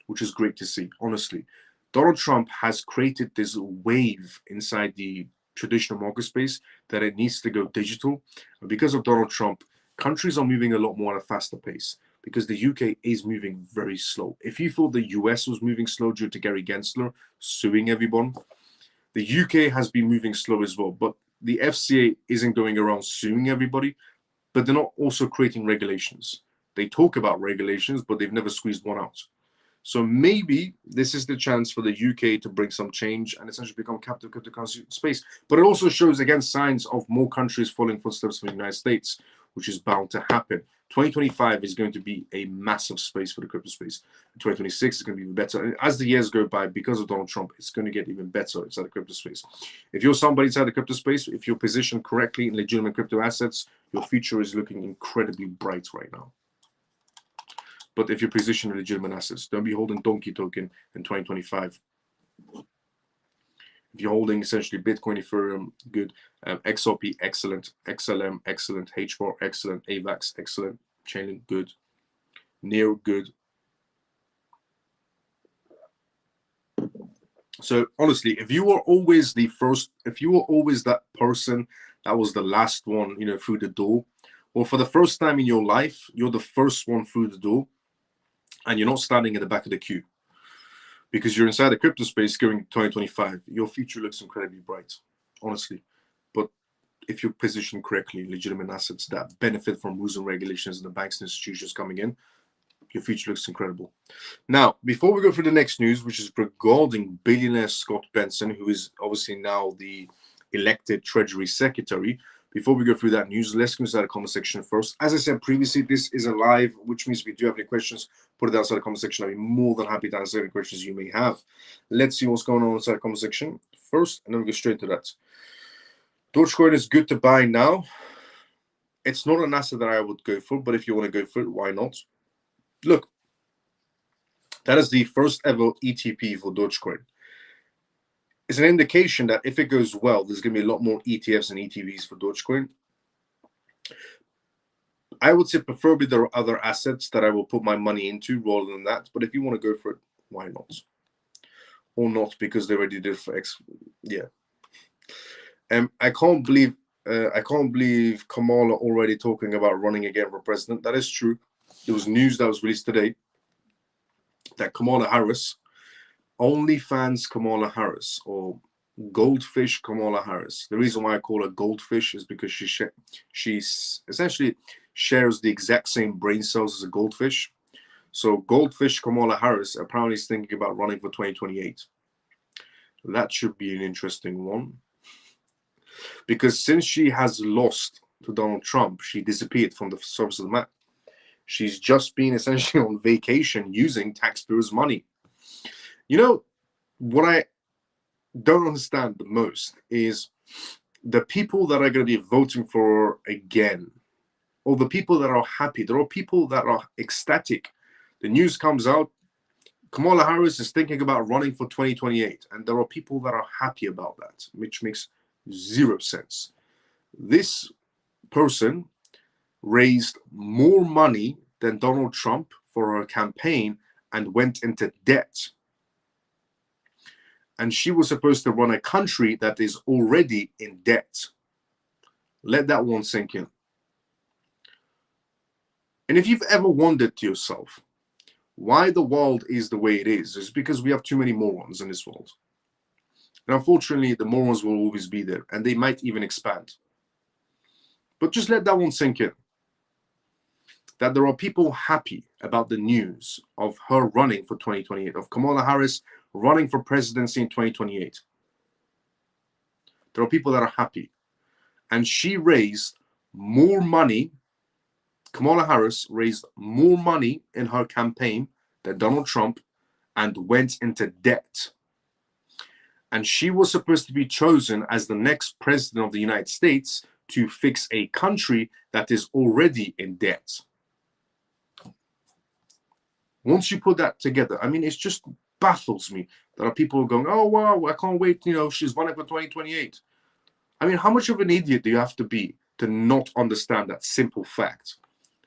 which is great to see, honestly. Donald Trump has created this wave inside the traditional market space that it needs to go digital. And because of Donald Trump, countries are moving a lot more at a faster pace because the UK is moving very slow. If you thought the US was moving slow due to Gary Gensler suing everyone, the UK has been moving slow as well, but the FCA isn't going around suing everybody, but they're not also creating regulations. They talk about regulations, but they've never squeezed one out. So maybe this is the chance for the UK to bring some change and essentially become captive cryptocurrency space. But it also shows, again, signs of more countries following footsteps from the United States, which is bound to happen. 2025 is going to be a massive space for the crypto space. 2026 is going to be even better. And as the years go by, because of Donald Trump, it's going to get even better inside the crypto space. If you're somebody inside the crypto space, if you're positioned correctly in legitimate crypto assets, your future is looking incredibly bright right now. But if you're positioned in legitimate assets, don't be holding Donkey Token in 2025. If you're holding essentially Bitcoin, Ethereum, good. XRP, excellent. XLM, excellent. HBAR, excellent. AVAX, excellent. Chainlink, good. Neo, good. So honestly, if you were always the first, if you were always that person that was the last one, through the door, or for the first time in your life, you're the first one through the door, and you're not standing in the back of the queue because you're inside the crypto space going 2025, your future looks incredibly bright, honestly. But if you're positioned correctly, legitimate assets that benefit from rules and regulations and the banks and institutions coming in, your future looks incredible. Now, before we go through the next news, which is regarding billionaire Scott Bessent, who is obviously now the elected Treasury Secretary, before we go through that news, let's go inside the comment section first. As I said previously, this is a live, which means if you do have any questions, put it outside the comment section. I'll be more than happy to answer any questions you may have. Let's see what's going on inside the comment section first, and then we go straight to that. Dogecoin is good to buy now. It's not an asset that I would go for, but if you want to go for it, why not? Look, that is the first ever ETP for Dogecoin. It's an indication that if it goes well, there's going to be a lot more ETFs and ETVs for Dogecoin. I would say preferably there are other assets that I will put my money into rather than that. But if you want to go for it, why not? Or not, because they already did for X. Yeah. I can't believe Kamala already talking about running again for president. That is true. There was news that was released today that Kamala Harris, OnlyFans Kamala Harris, or Goldfish Kamala Harris. The reason why I call her Goldfish is because she essentially shares the exact same brain cells as a goldfish. So Goldfish Kamala Harris apparently is thinking about running for 2028. That should be an interesting one. Because since she has lost to Donald Trump, she disappeared from the surface of the map. She's just been essentially on vacation using taxpayers' money. What I don't understand the most is the people that are going to be voting for again, or the people that are happy. There are people that are ecstatic. The news comes out, Kamala Harris is thinking about running for 2028, and there are people that are happy about that, which makes zero sense. This person raised more money than Donald Trump for her campaign and went into debt. And she was supposed to run a country that is already in debt. Let that one sink in. And if you've ever wondered to yourself why the world is the way it is, it's because we have too many morons in this world. And unfortunately, the morons will always be there, and they might even expand. But just let that one sink in. That there are people happy about the news of her running for 2028, of Kamala Harris running for presidency in 2028. There are people that are happy. And she raised more money, Kamala Harris raised more money in her campaign than Donald Trump and went into debt. And she was supposed to be chosen as the next president of the United States to fix a country that is already in debt. Once you put that together, it just baffles me. There are people going, oh, wow, I can't wait, she's running for 2028. I mean, how much of an idiot do you have to be to not understand that simple fact?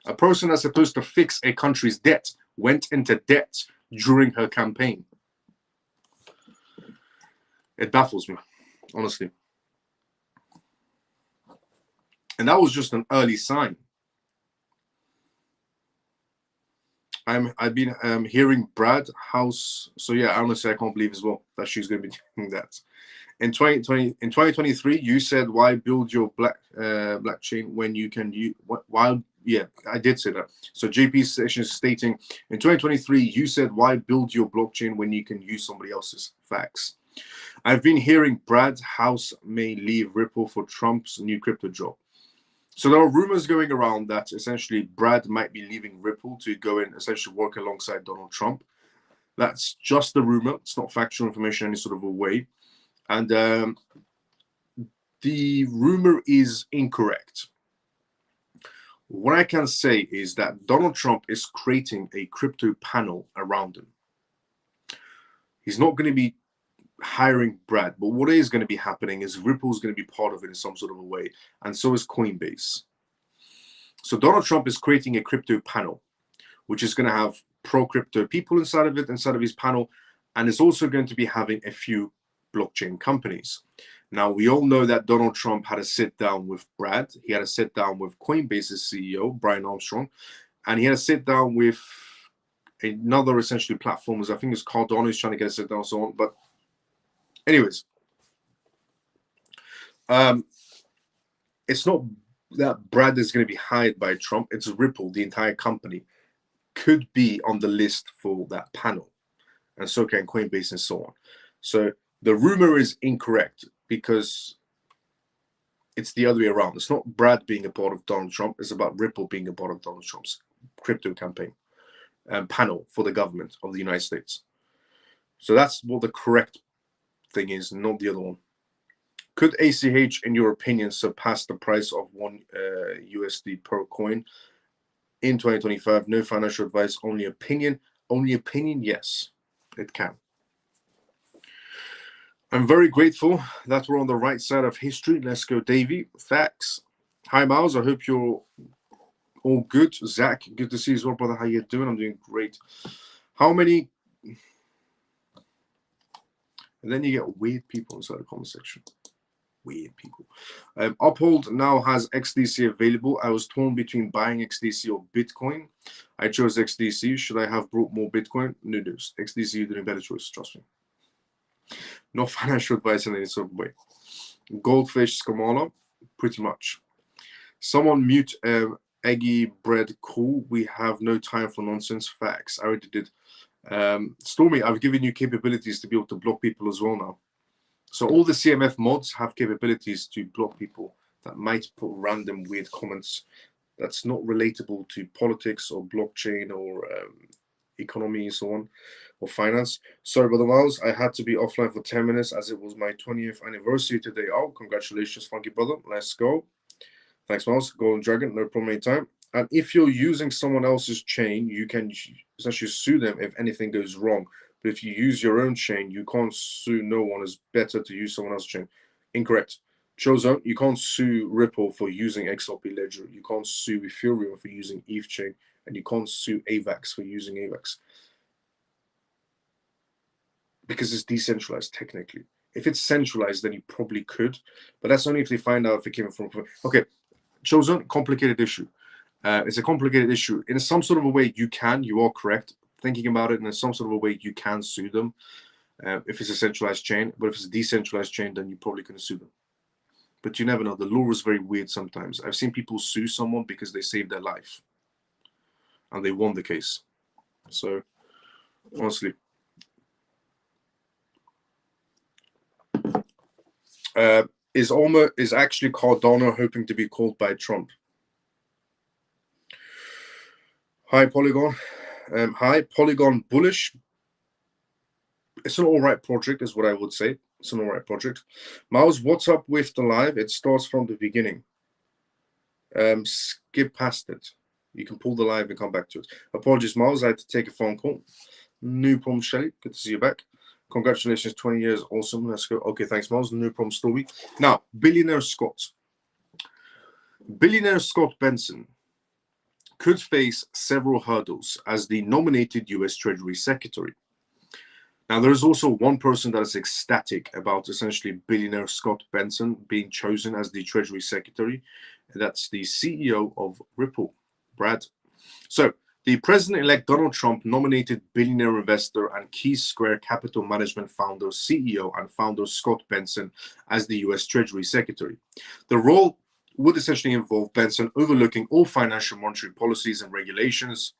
A person that's supposed to fix a country's debt went into debt during her campaign. It baffles me, honestly. And that was just an early sign. I've been hearing Brad House. So yeah, honestly, I can't believe as well that she's going to be doing that. In 2023, you said, why build your blockchain when you can use why? Yeah, I did say that. So JP session is stating, in 2023, you said, why build your blockchain when you can use somebody else's? Facts. I've been hearing Brad House may leave Ripple for Trump's new crypto job. So there are rumors going around that essentially Brad might be leaving Ripple to go and essentially work alongside Donald Trump. That's just a rumor. It's not factual information in any sort of a way. And the rumor is incorrect. What I can say is that Donald Trump is creating a crypto panel around him. He's not going to be hiring Brad, but what is going to be happening is Ripple's going to be part of it in some sort of a way, and so is Coinbase. So Donald Trump is creating a crypto panel, which is going to have pro-crypto people inside of it, inside of his panel, and is also going to be having a few blockchain companies. Now, we all know that Donald Trump had a sit down with Brad. He had a sit down with Coinbase's CEO, Brian Armstrong, and he had a sit down with another essentially platform, I think it's Cardano, is trying to get a sit down and so on. But anyways, it's not that Brad is going to be hired by Trump. It's Ripple, the entire company, could be on the list for that panel, and so can Coinbase and so on. So the rumor is incorrect because it's the other way around. It's not Brad being a part of Donald Trump. It's about Ripple being a part of Donald Trump's crypto campaign panel for the government of the United States. So that's what the correct thing is, not the other one. Could ACH, in your opinion, surpass the price of $1 USD per coin in 2025? No financial advice, only opinion. Only opinion, yes, it can. I'm very grateful that we're on the right side of history. Let's go, Davey. Facts. Hi, Miles. I hope you're all good. Zach, good to see you as well, brother. How you doing? I'm doing great. How many? And then you get weird people inside the comment section. Weird people. Uphold now has XDC available. I was torn between buying XDC or Bitcoin. I chose XDC. Should I have brought more Bitcoin? No, XDC, you're doing a better choice. Trust me. No financial advice in any sort of way. Goldfish Skamala, pretty much. Someone mute Eggy Bread Cool. We have no time for nonsense. Facts. I already did. Stormy, I've given you capabilities to be able to block people as well now. So all the CMF mods have capabilities to block people that might put random weird comments that's not relatable to politics or blockchain or economy and so on, or finance. Sorry about the Miles. I had to be offline for 10 minutes as it was my 20th anniversary today. Oh, congratulations, funky brother. Let's go. Thanks, Miles. Golden Dragon, no problem anytime. And if you're using someone else's chain, you can essentially sue them if anything goes wrong. But if you use your own chain, you can't sue no one. It's better to use someone else's chain. Incorrect. Chozo, you can't sue Ripple for using XRP Ledger. You can't sue Ethereum for using ETH chain. And you can't sue AVAX for using AVAX. Because it's decentralized, technically. If it's centralized, then you probably could. But that's only if they find out if it came from... Okay, Chozo, complicated issue. It's a complicated issue. In some sort of a way, you are correct. Thinking about it, in some sort of a way, you can sue them if it's a centralized chain. But if it's a decentralized chain, then you probably couldn't sue them. But you never know. The law is very weird sometimes. I've seen people sue someone because they saved their life. And they won the case. So, honestly. Is actually Cardano hoping to be called by Trump? Hi, Polygon. Hi, Polygon bullish. It's an all right project, is what I would say. It's an all right project. Miles, what's up with the live? It starts from the beginning. Skip past it. You can pull the live and come back to it. Apologies, Miles. I had to take a phone call. No problem, Shelly. Good to see you back. Congratulations, 20 years. Awesome. Let's go. Okay, thanks, Miles. No problem, story. Now, billionaire Scott. Billionaire Scott Bessent could face several hurdles as the nominated US Treasury Secretary. Now, there is also one person that is ecstatic about essentially billionaire Scott Bessent being chosen as the Treasury Secretary. And that's the CEO of Ripple, Brad. So, the President-elect Donald Trump nominated billionaire investor and Key Square Capital Management founder, CEO, and founder Scott Bessent as the US Treasury Secretary. The role would essentially involve Bessent overlooking all financial monetary policies and regulations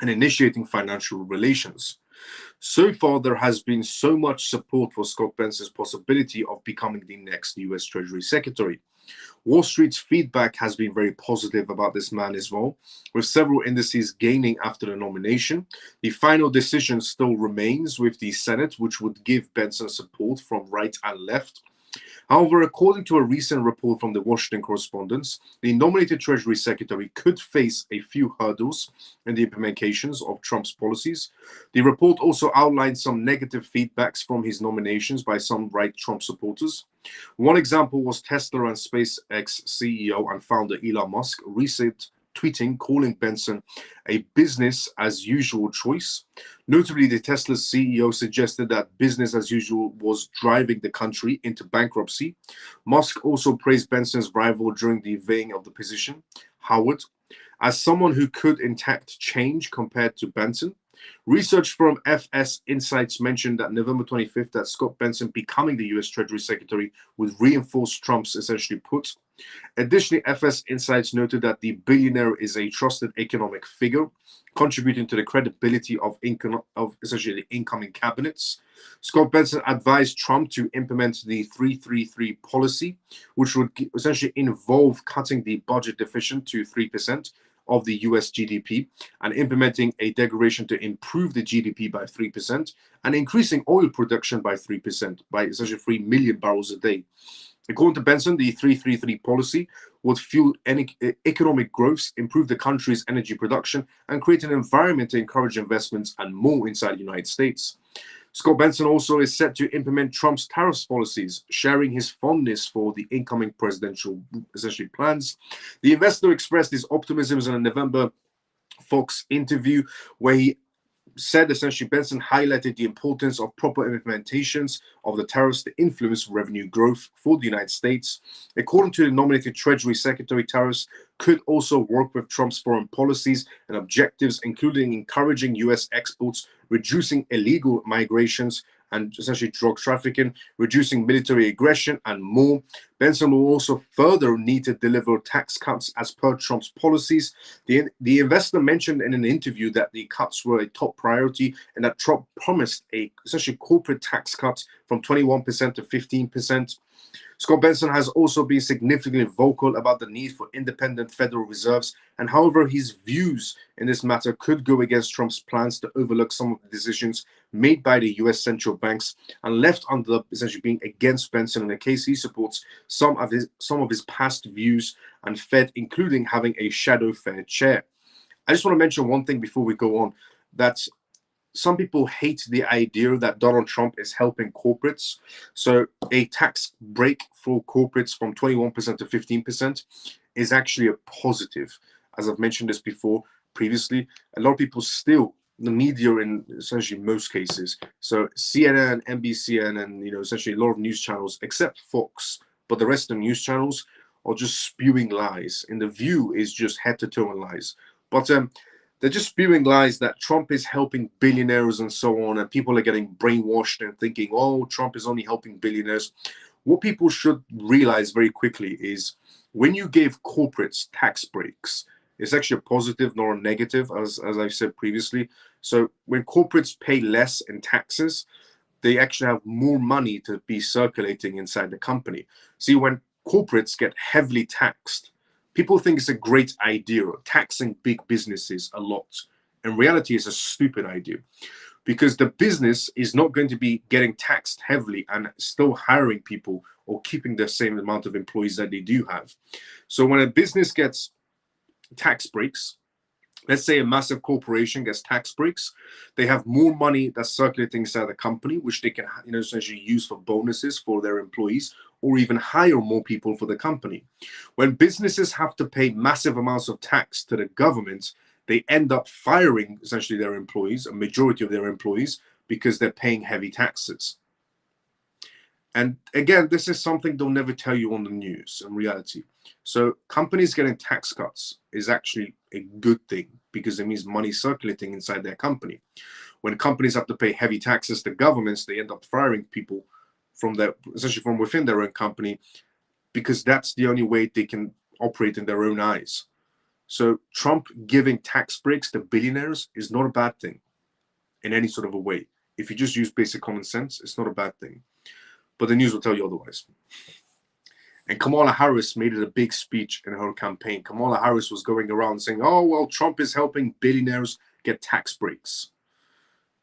and initiating financial relations. So far, there has been so much support for Scott Bessent's possibility of becoming the next US Treasury Secretary. Wall Street's feedback has been very positive about this man as well, with several indices gaining after the nomination. The final decision still remains with the Senate, which would give Bessent support from right and left. However, according to a recent report from the Washington Correspondent, the nominated Treasury Secretary could face a few hurdles in the implementations of Trump's policies. The report also outlined some negative feedbacks from his nominations by some right Trump supporters. One example was Tesla and SpaceX CEO and founder Elon Musk recent tweeting calling Bessent a business as usual choice. Notably, the Tesla CEO suggested that business as usual was driving the country into bankruptcy. Musk also praised Bessent's rival during the weighing of the position, Howard, as someone who could enact change compared to Bessent. Research from FS Insights mentioned that November 25th that Scott Bessent becoming the US Treasury Secretary would reinforce Trump's essentially put. Additionally, FS Insights noted that the billionaire is a trusted economic figure, contributing to the credibility of essentially the incoming cabinets. Scott Bessent advised Trump to implement the 333 policy, which would essentially involve cutting the budget deficit to 3% of the US GDP and implementing a declaration to improve the GDP by 3% and increasing oil production by 3% by essentially 3 million barrels a day. According to Bessent, the 333 policy would fuel economic growth, improve the country's energy production, and create an environment to encourage investments and more inside the United States. Scott Bessent also is set to implement Trump's tariffs policies, sharing his fondness for the incoming presidential essentially plans. The investor expressed his optimism in a November Fox interview where he said essentially Bessent highlighted the importance of proper implementations of the tariffs to influence revenue growth for the United States. According to the nominated Treasury Secretary, tariffs could also work with Trump's foreign policies and objectives, including encouraging U.S. exports, reducing illegal migrations and essentially drug trafficking, reducing military aggression, and more. Bessent will also further need to deliver tax cuts as per Trump's policies. The investor mentioned in an interview that the cuts were a top priority and that Trump promised a essentially corporate tax cut from 21% to 15%. Scott Bessent has also been significantly vocal about the need for independent Federal Reserves, and however his views in this matter could go against Trump's plans to overlook some of the decisions made by the U.S. central banks and left under essentially being against Bessent in the case he supports some of his past views and Fed, including having a shadow Fed chair. I just want to mention one thing before we go on, that some people hate the idea that Donald Trump is helping corporates. So a tax break for corporates from 21% to 15% is actually a positive. As I've mentioned this before previously, a lot of people still, the media in essentially most cases, so CNN, NBC, and essentially a lot of news channels, except Fox, but the rest of the news channels are just spewing lies. And the View is just head to toe in lies. But they're just spewing lies that Trump is helping billionaires and so on, and people are getting brainwashed and thinking, oh, Trump is only helping billionaires. What people should realize very quickly is when you give corporates tax breaks, it's actually a positive, not a negative, as I said previously. So when corporates pay less in taxes, they actually have more money to be circulating inside the company. See, when corporates get heavily taxed, people think it's a great idea, taxing big businesses a lot. In reality, it's a stupid idea because the business is not going to be getting taxed heavily and still hiring people or keeping the same amount of employees that they do have. So when a business gets tax breaks, let's say a massive corporation gets tax breaks, they have more money that's circulating inside the company, which they can, essentially use for bonuses for their employees, or even hire more people for the company. When businesses have to pay massive amounts of tax to the government, they end up firing essentially their employees, a majority of their employees, because they're paying heavy taxes. And again, this is something they'll never tell you on the news in reality. So companies getting tax cuts is actually a good thing, because it means money circulating inside their company. When companies have to pay heavy taxes to governments, they end up firing people essentially from within their own company, because that's the only way they can operate in their own eyes. So Trump giving tax breaks to billionaires is not a bad thing in any sort of a way. If you just use basic common sense, it's not a bad thing. But the news will tell you otherwise. And Kamala Harris made it a big speech in her campaign. Kamala Harris was going around saying, oh, well, Trump is helping billionaires get tax breaks.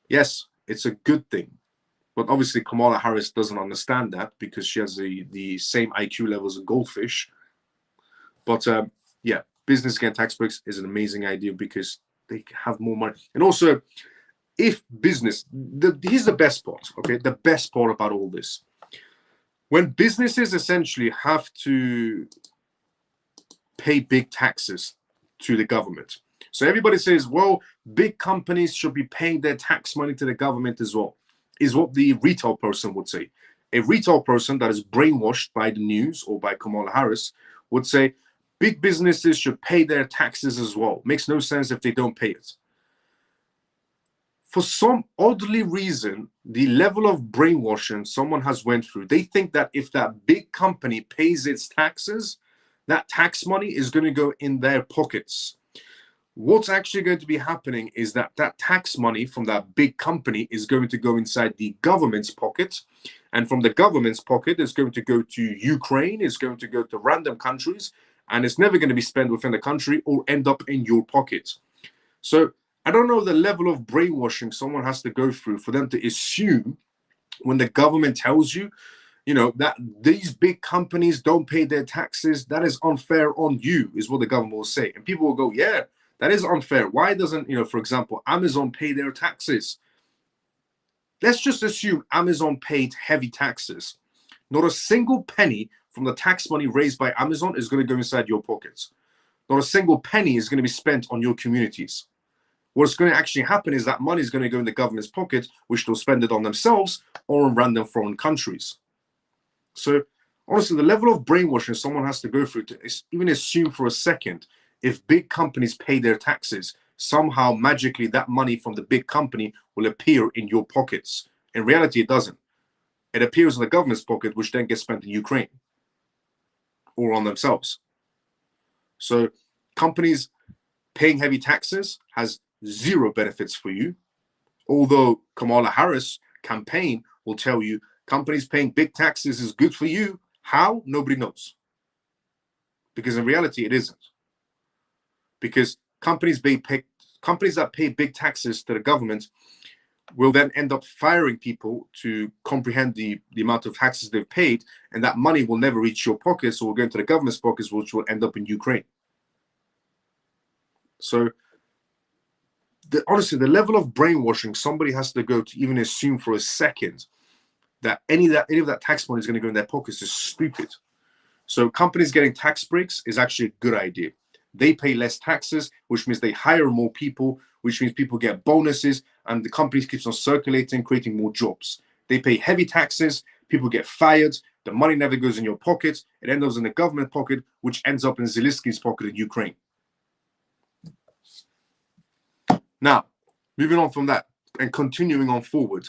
Yes, it's a good thing. But obviously, Kamala Harris doesn't understand that, because she has the same IQ level as a goldfish. But yeah, business getting tax breaks is an amazing idea, because they have more money. And also, if business, here's the best part, okay? The best part about all this. When businesses essentially have to pay big taxes to the government. So everybody says, well, big companies should be paying their tax money to the government as well, is what the retail person would say. A retail person that is brainwashed by the news or by Kamala Harris would say, big businesses should pay their taxes as well. Makes no sense if they don't pay it. For some oddly reason, the level of brainwashing someone has went through, they think that if that big company pays its taxes, that tax money is going to go in their pockets. What's actually going to be happening is that that tax money from that big company is going to go inside the government's pocket. And from the government's pocket, it's going to go to Ukraine, it's going to go to random countries, and it's never going to be spent within the country or end up in your pocket. So I don't know the level of brainwashing someone has to go through for them to assume, when the government tells you, that these big companies don't pay their taxes, that is unfair on you, is what the government will say. And people will go, yeah, that is unfair. Why doesn't, for example, Amazon pay their taxes? Let's just assume Amazon paid heavy taxes. Not a single penny from the tax money raised by Amazon is going to go inside your pockets. Not a single penny is going to be spent on your communities. What's going to actually happen is that money is going to go in the government's pocket, which they'll spend it on themselves or on random foreign countries. So honestly, the level of brainwashing someone has to go through to even assume for a second, if big companies pay their taxes, somehow magically that money from the big company will appear in your pockets. In reality, it doesn't. It appears in the government's pocket, which then gets spent in Ukraine or on themselves. So companies paying heavy taxes has zero benefits for you. Although Kamala Harris campaign will tell you companies paying big taxes is good for you. How? Nobody knows. Because in reality, it isn't. Because companies that pay big taxes to the government will then end up firing people to comprehend the amount of taxes they've paid, and that money will never reach your pockets or will go into the government's pockets, which will end up in Ukraine. So honestly, the level of brainwashing somebody has to go to even assume for a second that any of that tax money is going to go in their pockets is stupid. So companies getting tax breaks is actually a good idea. They pay less taxes, which means they hire more people, which means people get bonuses, and the companies keeps on circulating, creating more jobs. They pay heavy taxes, people get fired, the money never goes in your pocket, it ends up in the government pocket, which ends up in Zelensky's pocket in Ukraine. Now, moving on from that and continuing on forward,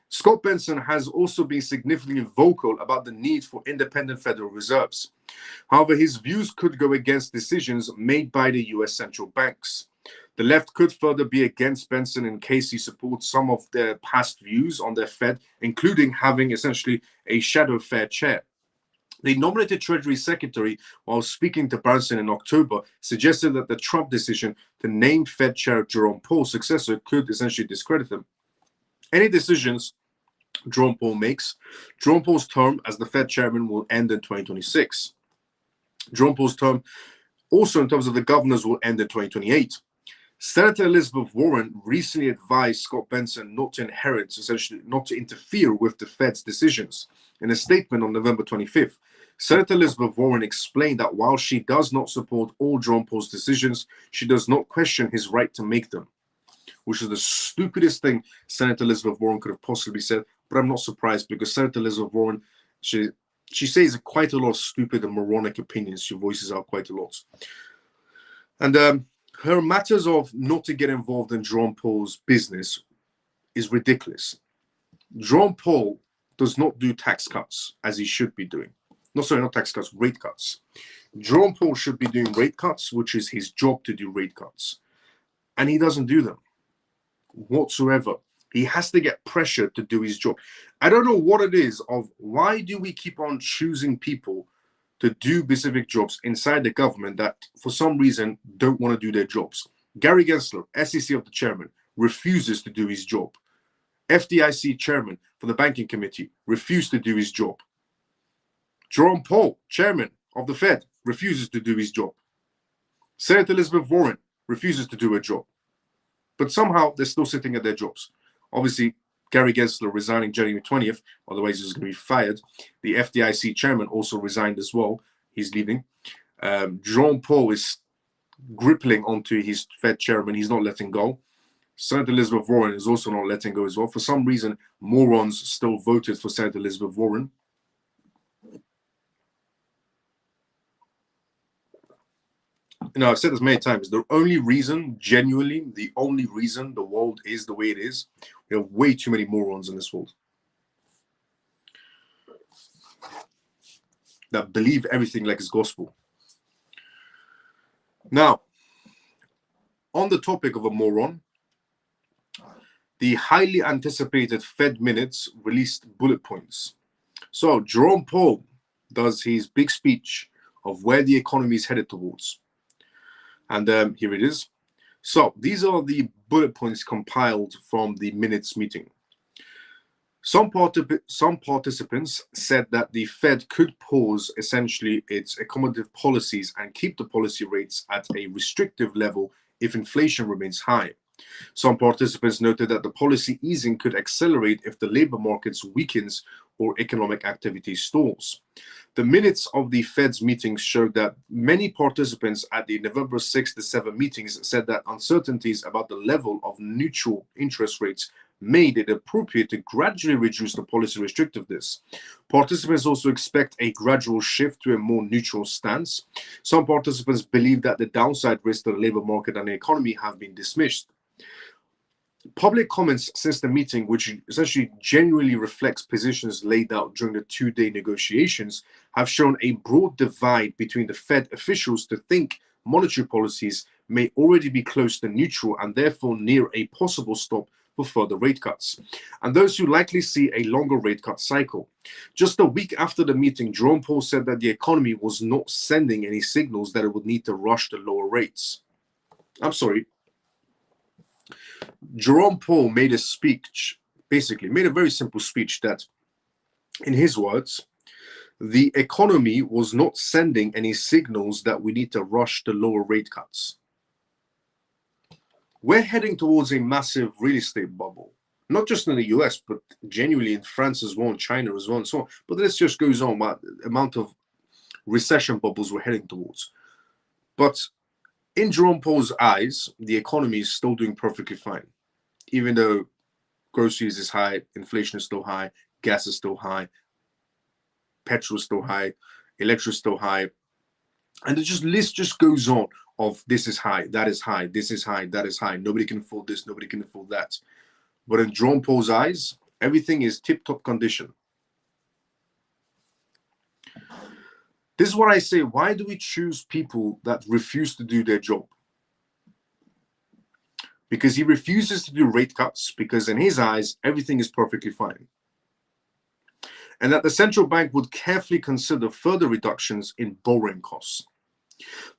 Scott Bessent has also been significantly vocal about the need for independent Federal Reserves. However, his views could go against decisions made by the US central banks. The left could further be against Bessent in case he supports some of their past views on their Fed, including having essentially a shadow Fed chair. The nominated Treasury Secretary, while speaking to Bessent in October, suggested that the Trump decision to name Fed Chair Jerome Powell's successor could essentially discredit him. Any decisions Jerome Powell makes, Jerome Powell's term as the Fed chairman will end in 2026. Jerome Powell's term, also in terms of the governors, will end in 2028. Senator Elizabeth Warren recently advised Scott Bessent not to inherit, essentially not to interfere with the Fed's decisions. In a statement on November 25th, Senator Elizabeth Warren explained that while she does not support all Jerome Powell's decisions, she does not question his right to make them, which is the stupidest thing Senator Elizabeth Warren could have possibly said. But I'm not surprised, because Senator Elizabeth Warren, she says quite a lot of stupid and moronic opinions. She voices out quite a lot. And her matters of not to get involved in Jerome Powell's business is ridiculous. Jerome Powell does not do tax cuts as he should be doing. No, sorry, not tax cuts, rate cuts. Jerome Powell should be doing rate cuts, which is his job to do rate cuts. And he doesn't do them whatsoever. He has to get pressure to do his job. I don't know what it is of why do we keep on choosing people to do specific jobs inside the government that for some reason don't want to do their jobs. Gary Gensler, SEC of the chairman, refuses to do his job. FDIC chairman for the banking committee refused to do his job. Jerome Powell, chairman of the Fed, refuses to do his job. Senator Elizabeth Warren refuses to do her job. But somehow they're still sitting at their jobs. Obviously, Gary Gensler resigning January 20th, otherwise he's going to be fired. The FDIC chairman also resigned as well. He's leaving. Jerome Powell is gripping onto his Fed chairman. He's not letting go. Senator Elizabeth Warren is also not letting go as well. For some reason, morons still voted for Senator Elizabeth Warren. You know, I've said this many times, the only reason, genuinely, the only reason the world is the way it is, we have way too many morons in this world that believe everything like it's gospel. Now, on the topic of a moron, the highly anticipated Fed minutes released bullet points. So Jerome Powell does his big speech of where the economy is headed towards. And here it is. So these are the bullet points compiled from the minutes meeting. Some participants said that the Fed could pause essentially its accommodative policies and keep the policy rates at a restrictive level if inflation remains high. Some participants noted that the policy easing could accelerate if the labor markets weakens or economic activity stalls. The minutes of the Fed's meetings showed that many participants at the November 6 to 7 meetings said that uncertainties about the level of neutral interest rates made it appropriate to gradually reduce the policy restrictiveness. Participants also expect a gradual shift to a more neutral stance. Some participants believe that the downside risks to the labor market and the economy have been dismissed. Public comments since the meeting, which essentially genuinely reflects positions laid out during the two-day negotiations, have shown a broad divide between the Fed officials to think monetary policies may already be close to neutral and therefore near a possible stop for further rate cuts, and those who likely see a longer rate cut cycle. Just a week after the meeting, Jerome Powell said that the economy was not sending any signals that it would need to rush to lower rates. I'm sorry. Jerome Powell made a speech, basically made a very simple speech that, in his words, the economy was not sending any signals that we need to rush to lower rate cuts. We're heading towards a massive real estate bubble, not just in the US, but genuinely in France as well, and China as well, and so on. But this just goes on about the amount of recession bubbles we're heading towards. But in Jerome Powell's eyes, the economy is still doing perfectly fine, even though groceries is high, inflation is still high, gas is still high, petrol is still high, electricity is still high, and the list just goes on of this is high, that is high, this is high, that is high. Nobody can afford this, nobody can afford that. But in Jerome Powell's eyes, everything is tip-top condition. This is what I say. Why do we choose people that refuse to do their job? Because he refuses to do rate cuts, because in his eyes, everything is perfectly fine. And that the central bank would carefully consider further reductions in borrowing costs.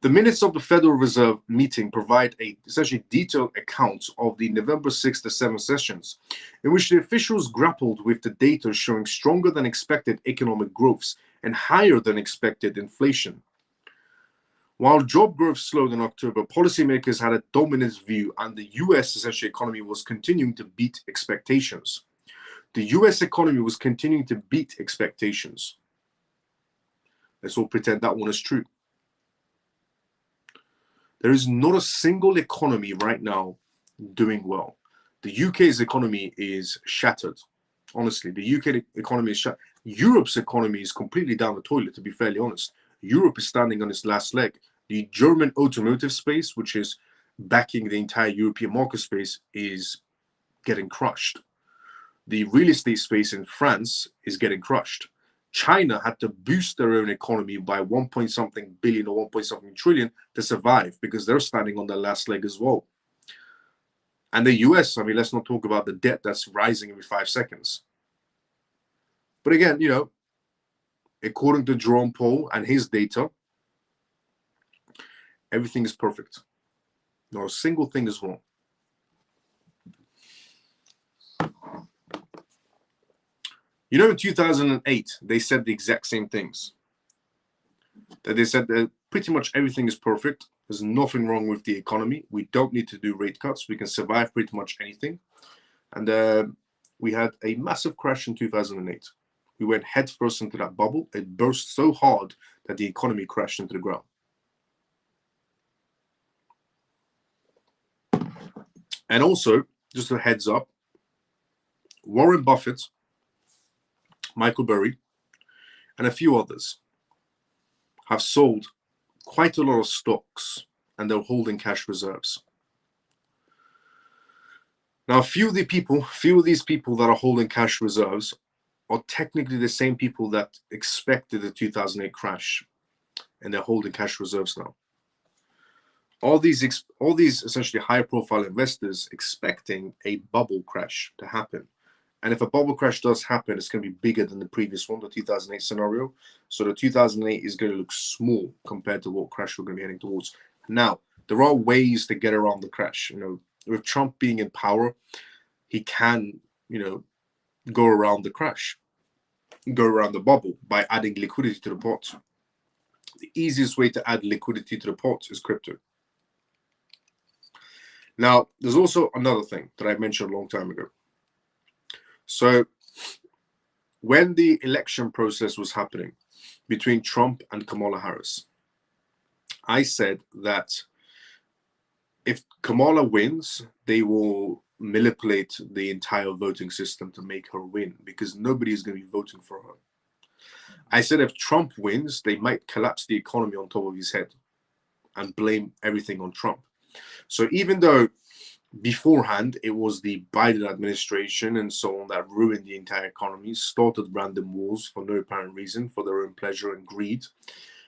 The minutes of the Federal Reserve meeting provide a essentially detailed account of the November 6 to 7 sessions, in which the officials grappled with the data showing stronger than expected economic growths and higher than expected inflation. While job growth slowed in October, policymakers had a dominant view, and the US essentially economy was continuing to beat expectations. The US economy was continuing to beat expectations. Let's all pretend that one is true. There is not a single economy right now doing well. The UK's economy is shattered. Honestly, the UK economy is shattered. Europe's economy is completely down the toilet, to be fairly honest. Europe is standing on its last leg. The German automotive space, which is backing the entire European market space, is getting crushed. The real estate space in France is getting crushed. China had to boost their own economy by 1 point something billion or 1 point something trillion to survive, because they're standing on their last leg as well. And the US, I mean, let's not talk about the debt that's rising every 5 seconds. But again, you know, according to Jerome Powell and his data, everything is perfect. Not a single thing is wrong. You know, in 2008, they said the exact same things. That they said that pretty much everything is perfect. There's nothing wrong with the economy. We don't need to do rate cuts. We can survive pretty much anything. And we had a massive crash in 2008. We went headfirst into that bubble. It burst so hard that the economy crashed into the ground. And also, just a heads up, Warren Buffett, Michael Burry, and a few others have sold quite a lot of stocks, and they're holding cash reserves. Now, a few of these people that are holding cash reserves are technically the same people that expected the 2008 crash, and they're holding cash reserves now. All these essentially high-profile investors expecting a bubble crash to happen. And if a bubble crash does happen, it's going to be bigger than the previous one, the 2008 scenario. So the 2008 is going to look small compared to what crash we're going to be heading towards. Now, there are ways to get around the crash. You know, with Trump being in power, he can, you know, go around the crash, go around the bubble by adding liquidity to the pot. The easiest way to add liquidity to the pot is crypto. Now, there's also another thing that I mentioned a long time ago. So when the election process was happening between Trump and Kamala Harris, I said that if Kamala wins, they will manipulate the entire voting system to make her win, because nobody is going to be voting for her. I said if Trump wins, they might collapse the economy on top of his head and blame everything on Trump. So even though beforehand it was the Biden administration and so on that ruined the entire economy, started random wars for no apparent reason, for their own pleasure and greed,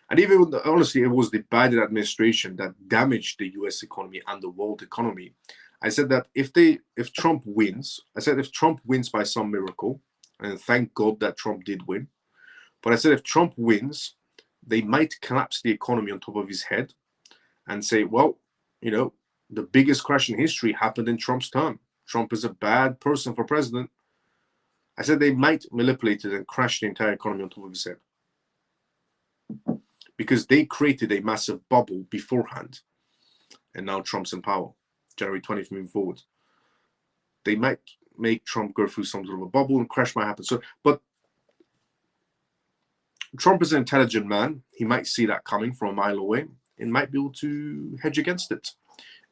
and even honestly, it was the Biden administration that damaged the US economy and the world economy. I said that if Trump wins, if Trump wins by some miracle, and thank God that Trump did win, but I said if Trump wins, they might collapse the economy on top of his head and say, well, you know, the biggest crash in history happened in Trump's term. Trump is a bad person for president. I said they might manipulate it and crash the entire economy on top of his head, because they created a massive bubble beforehand, and now Trump's in power, January 20th moving forward. They might make Trump go through some sort of a bubble and crash might happen. So, but Trump is an intelligent man. He might see that coming from a mile away and might be able to hedge against it.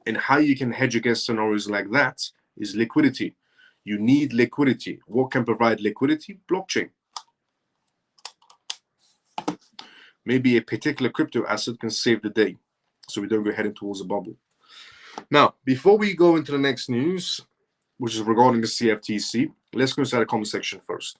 And how you can hedge against scenarios like that is liquidity. You need liquidity. What can provide liquidity? Blockchain. Maybe a particular crypto asset can save the day, so we don't go heading towards a bubble. Now, before we go into the next news, which is regarding the CFTC, let's go inside the comment section first.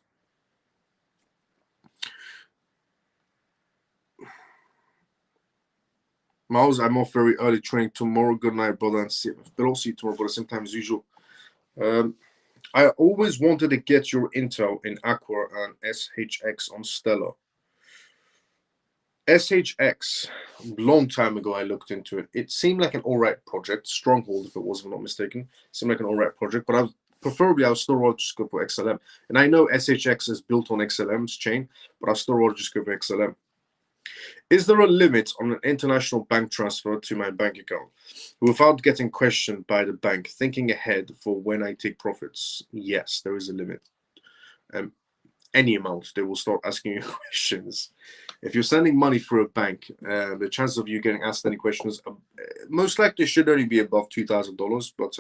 Miles, I'm off very early training tomorrow. Good night, brother, and CMF. But I'll see you tomorrow, brother, same time as usual. I always wanted to get your intel in Aqua and SHX on Stellar. SHX, long time ago, I looked into it. It seemed like an all right project. Stronghold, if it was, if I'm not mistaken. Seemed like an all right project, but I would still rather just go for XLM. And I know SHX is built on XLM's chain, but I'll still rather just go for XLM. Is there a limit on an international bank transfer to my bank account without getting questioned by the bank? Thinking ahead for when I take profits. Yes, there is a limit. Any amount, they will start asking you questions. If you're sending money through a bank, the chances of you getting asked any questions most likely should only be above $2,000. But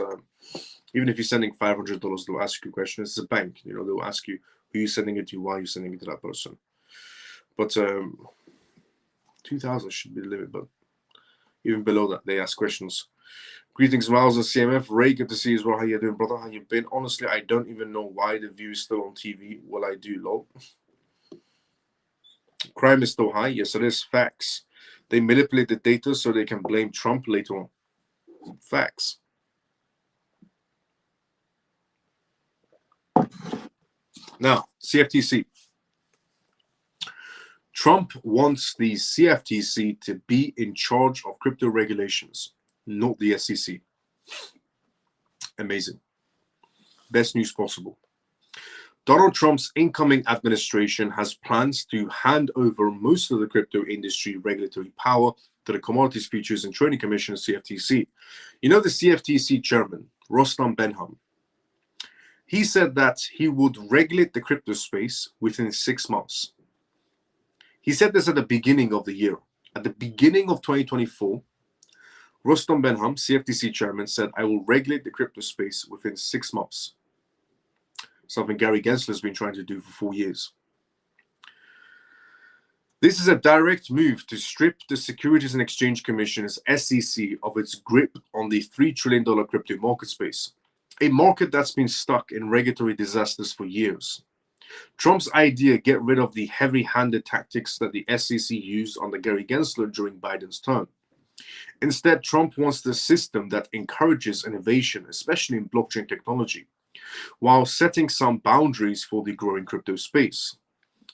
even if you're sending $500, they'll ask you questions. It's a bank, they'll ask you who you're sending it to, why you're sending it to that person. But 2,000 should be the limit. But even below that, they ask questions. Greetings, Miles and CMF. Ray, good to see you as well. How you doing, brother? How you been? Honestly, I don't even know why the view is still on TV. Well, I do, lol. Crime is still high. Yes, it is. Facts. They manipulate the data so they can blame Trump later on. Facts. Now, CFTC. Trump wants the CFTC to be in charge of crypto regulations, not the SEC. Amazing. Best news possible. Donald Trump's incoming administration has plans to hand over most of the crypto industry regulatory power to the Commodities Futures and Trading Commission, CFTC. The CFTC chairman, Rostam Benham, he said that he would regulate the crypto space within 6 months. He said this at the beginning of the year. At the beginning of 2024, Rostam Benham, CFTC chairman, said, I will regulate the crypto space within 6 months. Something Gary Gensler has been trying to do for 4 years. This is a direct move to strip the Securities and Exchange Commission's SEC of its grip on the $3 trillion crypto market space, a market that's been stuck in regulatory disasters for years. Trump's idea get rid of the heavy-handed tactics that the SEC used under Gary Gensler during Biden's term. Instead, Trump wants the system that encourages innovation, especially in blockchain technology, while setting some boundaries for the growing crypto space.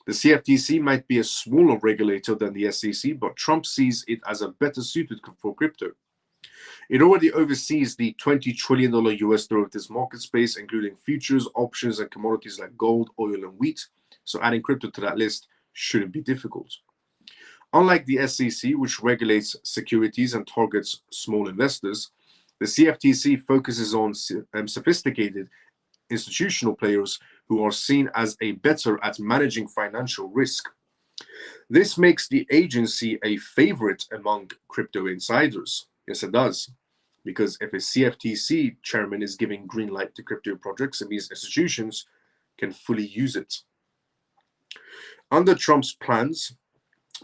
The CFTC might be a smaller regulator than the SEC, but Trump sees it as a better suited for crypto. It already oversees the $20 trillion US derivatives market space, including futures, options, and commodities like gold, oil, and wheat. So adding crypto to that list shouldn't be difficult. Unlike the SEC, which regulates securities and targets small investors, the CFTC focuses on sophisticated institutional players who are seen as better at managing financial risk. This makes the agency a favorite among crypto insiders. Yes, it does. Because if a CFTC chairman is giving green light to crypto projects, it means institutions can fully use it. Under Trump's plans,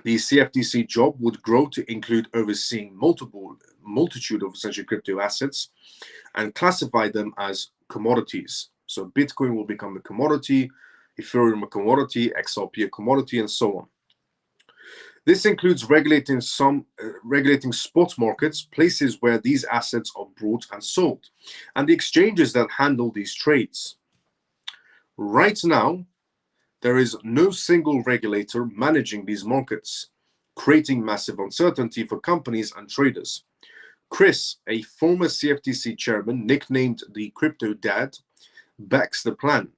the CFTC job would grow to include overseeing multitude of essentially crypto assets and classify them as commodities. So Bitcoin will become a commodity, Ethereum a commodity, XRP a commodity, and so on. This includes regulating spot markets, places where these assets are bought and sold, and the exchanges that handle these trades. Right now, there is no single regulator managing these markets, creating massive uncertainty for companies and traders. Chris, a former CFTC chairman nicknamed the Crypto Dad, backs the plan.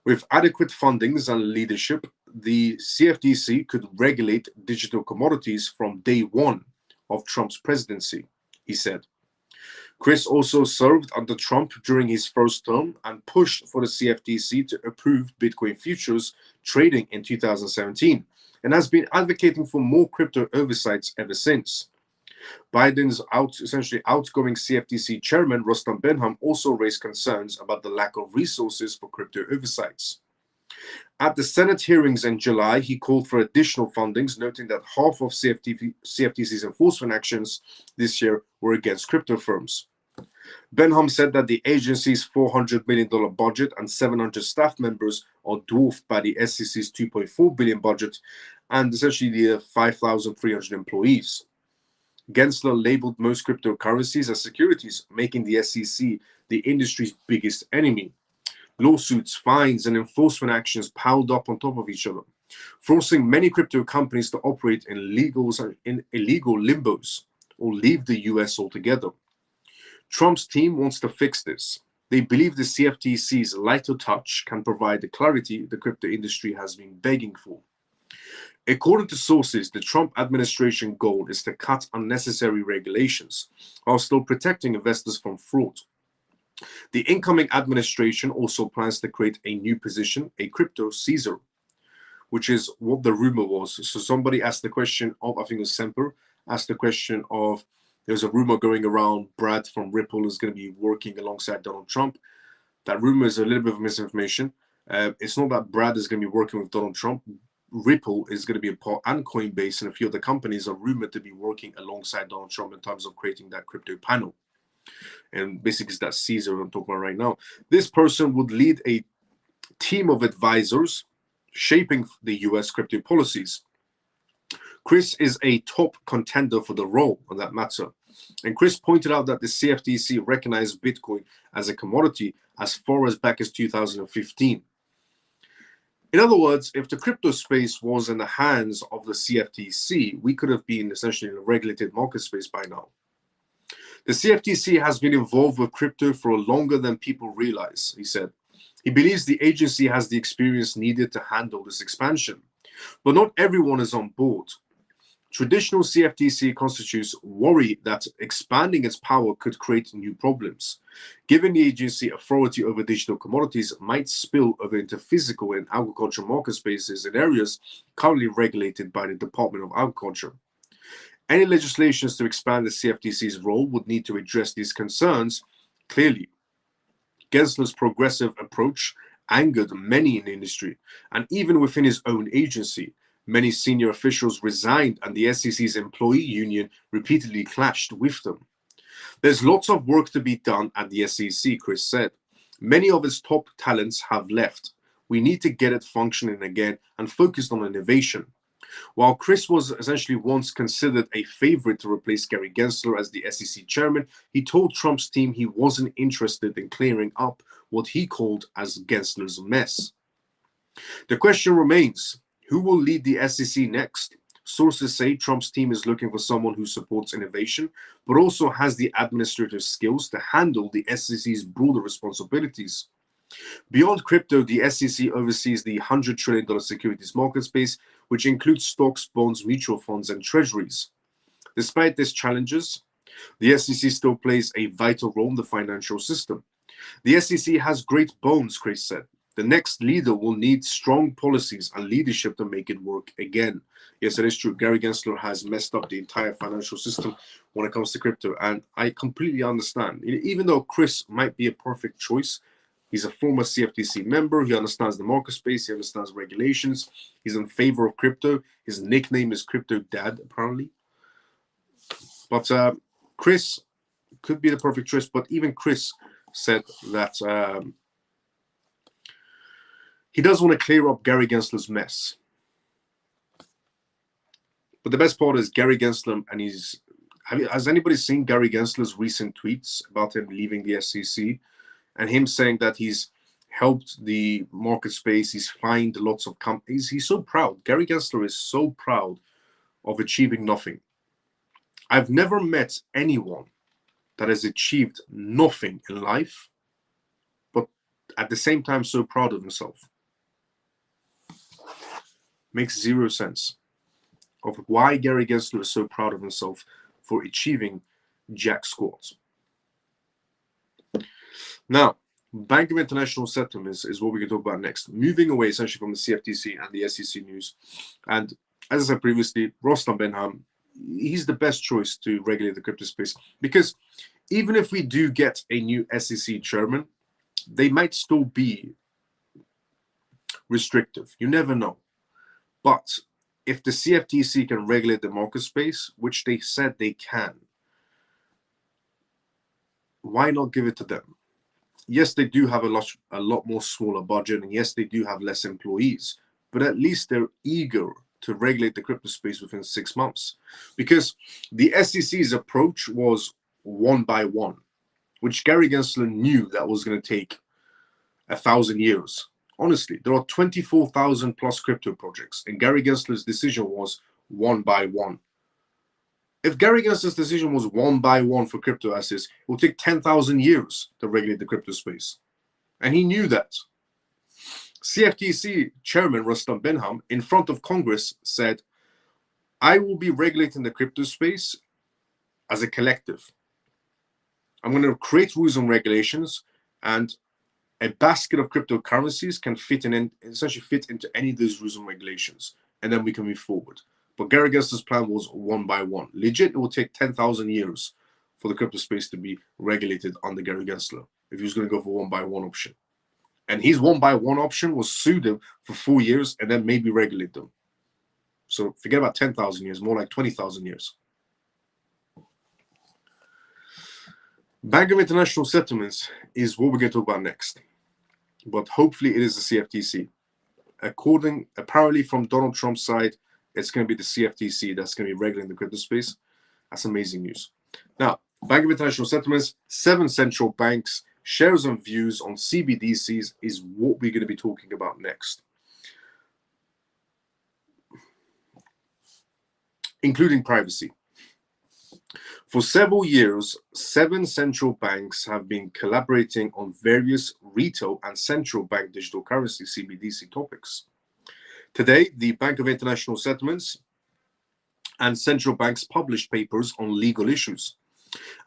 With adequate fundings and leadership, the CFTC could regulate digital commodities from day one of Trump's presidency, he said. Chris also served under Trump during his first term and pushed for the CFTC to approve Bitcoin futures trading in 2017 and has been advocating for more crypto oversights ever since. Biden's outgoing CFTC chairman, Rostam Benham, also raised concerns about the lack of resources for crypto oversights. At the Senate hearings in July, he called for additional fundings, noting that half of CFTC's enforcement actions this year were against crypto firms. Benham said that the agency's $400 million budget and 700 staff members are dwarfed by the SEC's $2.4 billion budget and essentially the 5,300 employees. Gensler labeled most cryptocurrencies as securities, making the SEC the industry's biggest enemy. Lawsuits, fines, and enforcement actions piled up on top of each other, forcing many crypto companies to operate in illegal limbos or leave the US altogether. Trump's team wants to fix this. They believe the CFTC's lighter touch can provide the clarity the crypto industry has been begging for. According to sources, the Trump administration goal is to cut unnecessary regulations while still protecting investors from fraud. The incoming administration also plans to create a new position, a crypto Caesar, which is what the rumor was. So somebody asked the question of, I think it was Semper, asked the question of, there's a rumor going around Brad from Ripple is going to be working alongside Donald Trump. That rumor is a little bit of misinformation. It's not that Brad is going to be working with Donald Trump. Ripple is going to be a part, and Coinbase and a few other companies are rumored to be working alongside Donald Trump in terms of creating that crypto panel. And basically, it's that Caesar I'm talking about right now. This person would lead a team of advisors shaping the US crypto policies. Chris is a top contender for the role on that matter. And Chris pointed out that the CFTC recognized Bitcoin as a commodity as far as back as 2015. In other words, if the crypto space was in the hands of the CFTC, we could have been essentially in a regulated market space by now. The CFTC has been involved with crypto for longer than people realize, he said. He believes the agency has the experience needed to handle this expansion, but not everyone is on board. Traditional CFTC constitutes worry that expanding its power could create new problems. Giving the agency authority over digital commodities might spill over into physical and agricultural market spaces in areas currently regulated by the Department of Agriculture. Any legislations to expand the CFTC's role would need to address these concerns clearly. Gensler's progressive approach angered many in the industry, and even within his own agency, many senior officials resigned and the SEC's employee union repeatedly clashed with them. There's lots of work to be done at the SEC, Chris said. Many of its top talents have left. We need to get it functioning again and focused on innovation. While Chris was essentially once considered a favorite to replace Gary Gensler as the SEC chairman, he told Trump's team he wasn't interested in clearing up what he called as Gensler's mess. The question remains, who will lead the SEC next? Sources say Trump's team is looking for someone who supports innovation, but also has the administrative skills to handle the SEC's broader responsibilities. Beyond crypto, the SEC oversees the $100 trillion securities market space, which includes stocks, bonds, mutual funds, and treasuries. Despite these challenges, the SEC still plays a vital role in the financial system. The SEC has great bones, Chris said. The next leader will need strong policies and leadership to make it work again. Yes, it is true. Gary Gensler has messed up the entire financial system when it comes to crypto, and I completely understand. Even though Chris might be a perfect choice, he's a former CFTC member. He understands the market space. He understands regulations. He's in favor of crypto. His nickname is Crypto Dad, apparently. But Chris could be the perfect choice. But even Chris said that he does want to clear up Gary Gensler's mess. But the best part is Gary Gensler, and has anybody seen Gary Gensler's recent tweets about him leaving the SEC? And him saying that he's helped the market space, he's fined lots of companies. He's so proud. Gary Gensler is so proud of achieving nothing. I've never met anyone that has achieved nothing in life, but at the same time so proud of himself. Makes zero sense of why Gary Gensler is so proud of himself for achieving jack squat. Now, Bank of International Settlements is what we can talk about next. Moving away essentially from the CFTC and the SEC news. And as I said previously, Rostam Benham, he's the best choice to regulate the crypto space, because even if we do get a new SEC chairman, they might still be restrictive. You never know. But if the CFTC can regulate the market space, which they said they can, why not give it to them? Yes, they do have a lot more smaller budget, and yes, they do have less employees, but at least they're eager to regulate the crypto space within 6 months, because the SEC's approach was one by one, which Gary Gensler knew that was going to take 1,000 years. Honestly, there are 24,000 plus crypto projects, and Gary Gensler's decision was one by one. If Gary Gensler's decision was one by one for crypto assets, it will take 10,000 years to regulate the crypto space. And he knew that. CFTC chairman Rustam Benham, in front of Congress, said, I will be regulating the crypto space as a collective. I'm going to create rules and regulations, and a basket of cryptocurrencies can essentially fit into any of those rules and regulations, and then we can move forward. But Gary Gensler's plan was one by one. Legit, it will take 10,000 years for the crypto space to be regulated under Gary Gensler if he was going to go for one by one option. And his one by one option was sue them for 4 years and then maybe regulate them. So forget about 10,000 years, more like 20,000 years. Bank of International Settlements is what we're going to talk about next. But hopefully it is the CFTC. Apparently from Donald Trump's side, it's going to be the CFTC that's going to be regulating the crypto space. That's amazing news. Now, Bank of International Settlements, 7 central banks, shares and views on CBDCs is what we're going to be talking about next. Including privacy. For several years, 7 central banks have been collaborating on various retail and central bank digital currency CBDC topics. Today, the Bank of International Settlements and central banks published papers on legal issues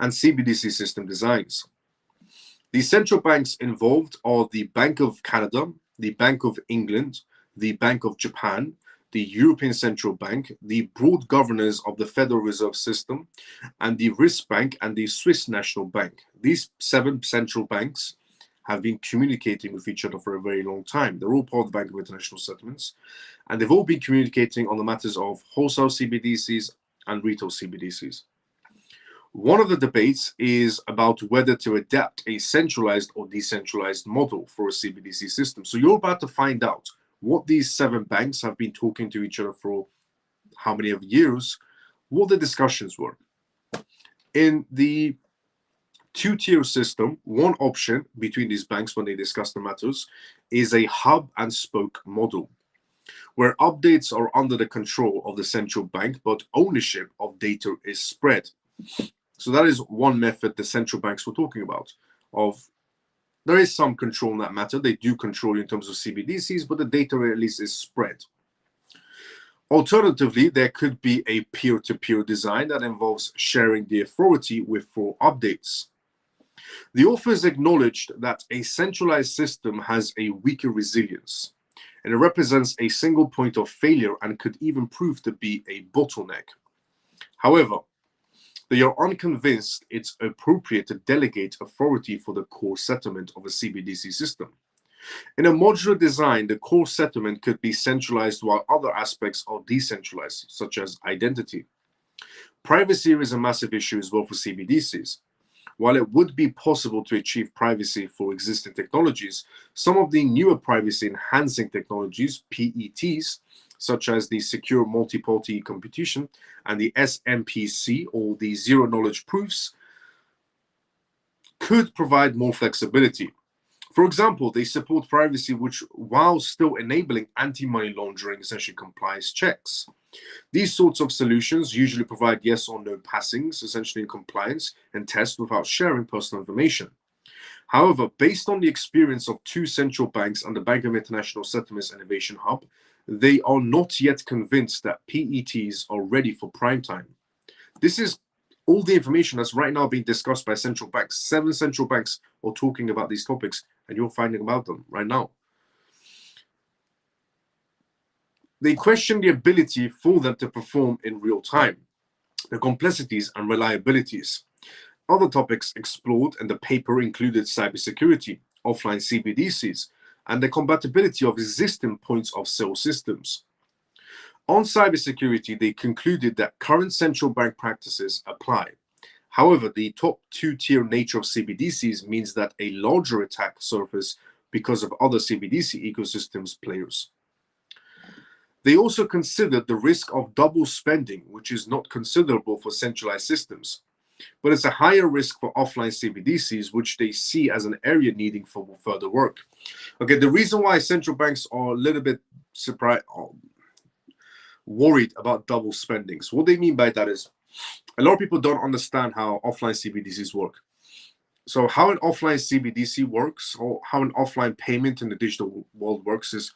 and CBDC system designs. The central banks involved are the Bank of Canada, the Bank of England, the Bank of Japan, the European Central Bank, the broad governors of the Federal Reserve System, and the Riksbank and the Swiss National Bank. These 7 central banks have been communicating with each other for a very long time. They're all part of the Bank of International Settlements, and they've all been communicating on the matters of wholesale CBDCs and retail CBDCs. One of the debates is about whether to adapt a centralized or decentralized model for a CBDC system. So you're about to find out what these 7 banks have been talking to each other for how many of years, what the discussions were. In the 2-tier system, one option between these banks when they discuss the matters is a hub and spoke model, where updates are under the control of the central bank, but ownership of data is spread. So that is one method the central banks were talking about. There is some control in that matter. They do control in terms of CBDCs, but the data at least is spread. Alternatively, there could be a peer-to-peer design that involves sharing the authority for updates. The authors acknowledged that a centralized system has a weaker resilience, and it represents a single point of failure and could even prove to be a bottleneck. However, they are unconvinced it's appropriate to delegate authority for the core settlement of a CBDC system. In a modular design, the core settlement could be centralized while other aspects are decentralized, such as identity. Privacy is a massive issue as well for CBDCs. While it would be possible to achieve privacy for existing technologies, some of the newer privacy-enhancing technologies, PETs, such as the Secure Multi-Party Computation and the SMPC, or the Zero Knowledge Proofs, could provide more flexibility. For example, they support privacy which, while still enabling anti-money laundering, essentially compliance checks. These sorts of solutions usually provide yes or no passings, essentially in compliance, and test without sharing personal information. However, based on the experience of 2 central banks and the Bank of International Settlements Innovation Hub, they are not yet convinced that PETs are ready for prime time. This is all the information that's right now being discussed by central banks. 7 central banks are talking about these topics, and you're finding about them right now. They question the ability for them to perform in real time, the complexities and reliabilities. Other topics explored in the paper included cybersecurity, offline CBDCs, and the compatibility of existing points of sale systems. On cybersecurity, they concluded that current central bank practices apply. However, the top 2-tier nature of CBDCs means that a larger attack surface because of other CBDC ecosystems players. They also considered the risk of double spending, which is not considerable for centralized systems, but it's a higher risk for offline CBDCs, which they see as an area needing for further work. Okay, the reason why central banks are a little bit worried about double spending. So what they mean by that is a lot of people don't understand how offline CBDCs work. So how an offline CBDC works, or how an offline payment in the digital world works is,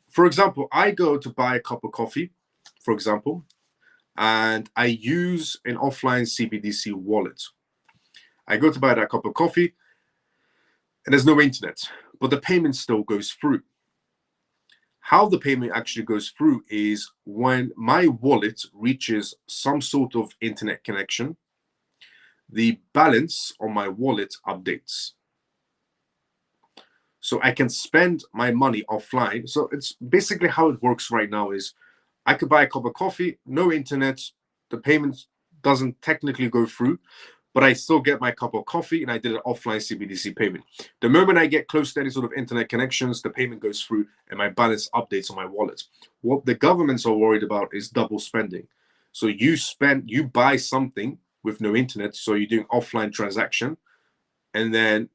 for example, I go to buy a cup of coffee, for example, and I use an offline CBDC wallet. I go to buy that cup of coffee, and there's no internet, but the payment still goes through. How the payment actually goes through is when my wallet reaches some sort of internet connection, the balance on my wallet updates. So I can spend my money offline. So it's basically how it works right now is I could buy a cup of coffee, no internet, the payment doesn't technically go through, but I still get my cup of coffee and I did an offline CBDC payment. The moment I get close to any sort of internet connections, the payment goes through and my balance updates on my wallet. What the governments are worried about is double spending. So you buy something with no internet, so you're doing offline transaction, and then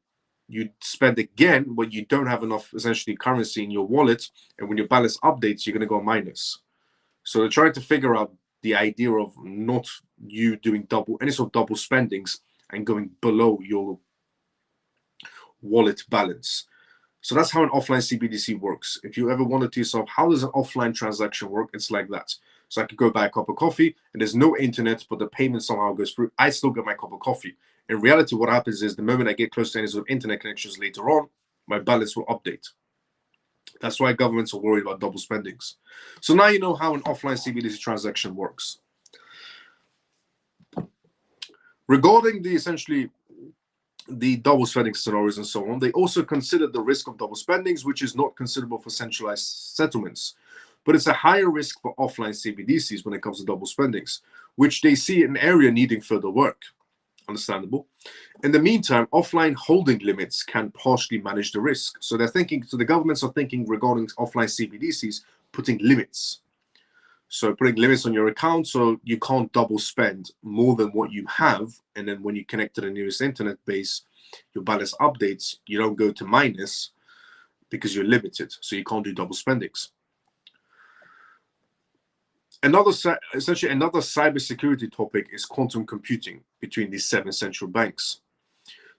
you spend again when you don't have enough essentially currency in your wallet, and when your balance updates, you're going to go minus. So they're trying to figure out the idea of not you doing any sort of double spendings and going below your wallet balance. So that's how an offline CBDC works. If you ever wondered to yourself, how does an offline transaction work? It's like that. So I could go buy a cup of coffee and there's no internet, but the payment somehow goes through. I still get my cup of coffee. In reality, what happens is the moment I get close to any sort of internet connections later on, my balance will update. That's why governments are worried about double spendings. So now you know how an offline CBDC transaction works. Regarding the double spending scenarios and so on, they also consider the risk of double spendings, which is not considerable for centralized settlements. But it's a higher risk for offline CBDCs when it comes to double spendings, which they see an area needing further work. Understandable. In the meantime, offline holding limits can partially manage the risk. So the governments are thinking regarding offline CBDCs, putting limits. So putting limits on your account so you can't double spend more than what you have. And then when you connect to the nearest internet base, your balance updates, you don't go to minus because you're limited. So you can't do double spendings. Another cybersecurity topic is quantum computing between these 7 central banks.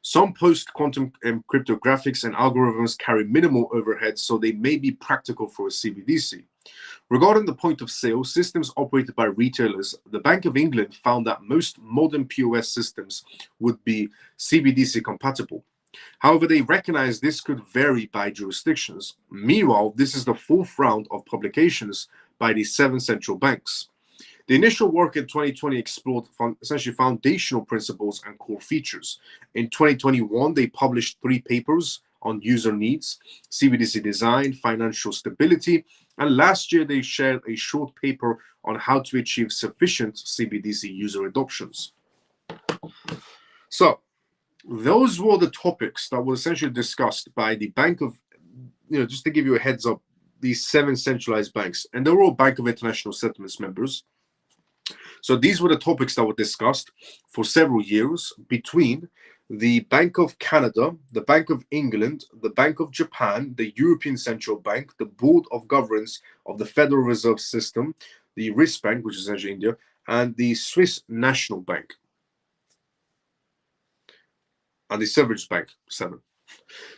Some post-quantum cryptographics and algorithms carry minimal overhead, so they may be practical for a CBDC. Regarding the point of sale, systems operated by retailers, the Bank of England found that most modern POS systems would be CBDC compatible. However, they recognize this could vary by jurisdictions. Meanwhile, this is the 4th round of publications by the 7 central banks. The initial work in 2020 explored essentially foundational principles and core features. In 2021, they published 3 papers on user needs, CBDC design, financial stability, and last year they shared a short paper on how to achieve sufficient CBDC user adoptions. So those were the topics that were essentially discussed by the Bank of, just to give you a heads up, these 7 centralized banks, and they were all Bank of International Settlements members. So these were the topics that were discussed for several years between the Bank of Canada, the Bank of England, the Bank of Japan, the European Central Bank, the Board of Governors of the Federal Reserve System, the Riksbank, which is essentially India, and the Swiss National Bank, and the Savage Bank, 7.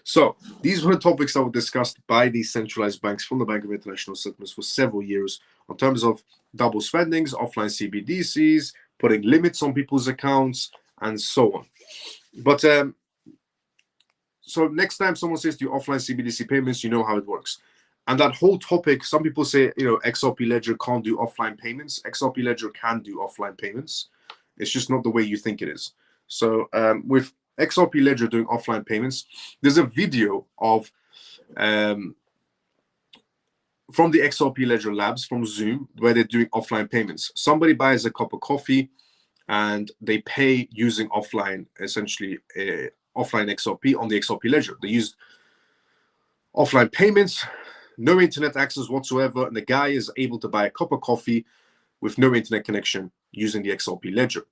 So these were the topics that were discussed by these centralized banks from the Bank of International Settlements for several years in terms of double spendings, offline CBDCs, putting limits on people's accounts, and so on. But so next time someone says to you offline CBDC payments, you know how it works. And that whole topic, some people say, XRP Ledger can't do offline payments. XRP Ledger can do offline payments. It's just not the way you think it is. So with XRP Ledger doing offline payments, there's a video of from the XRP Ledger labs from Zoom where they're doing offline payments. Somebody buys a cup of coffee and they pay using offline, essentially offline XRP on the XRP Ledger. They use offline payments, no internet access whatsoever, and the guy is able to buy a cup of coffee with no internet connection using the XRP Ledger.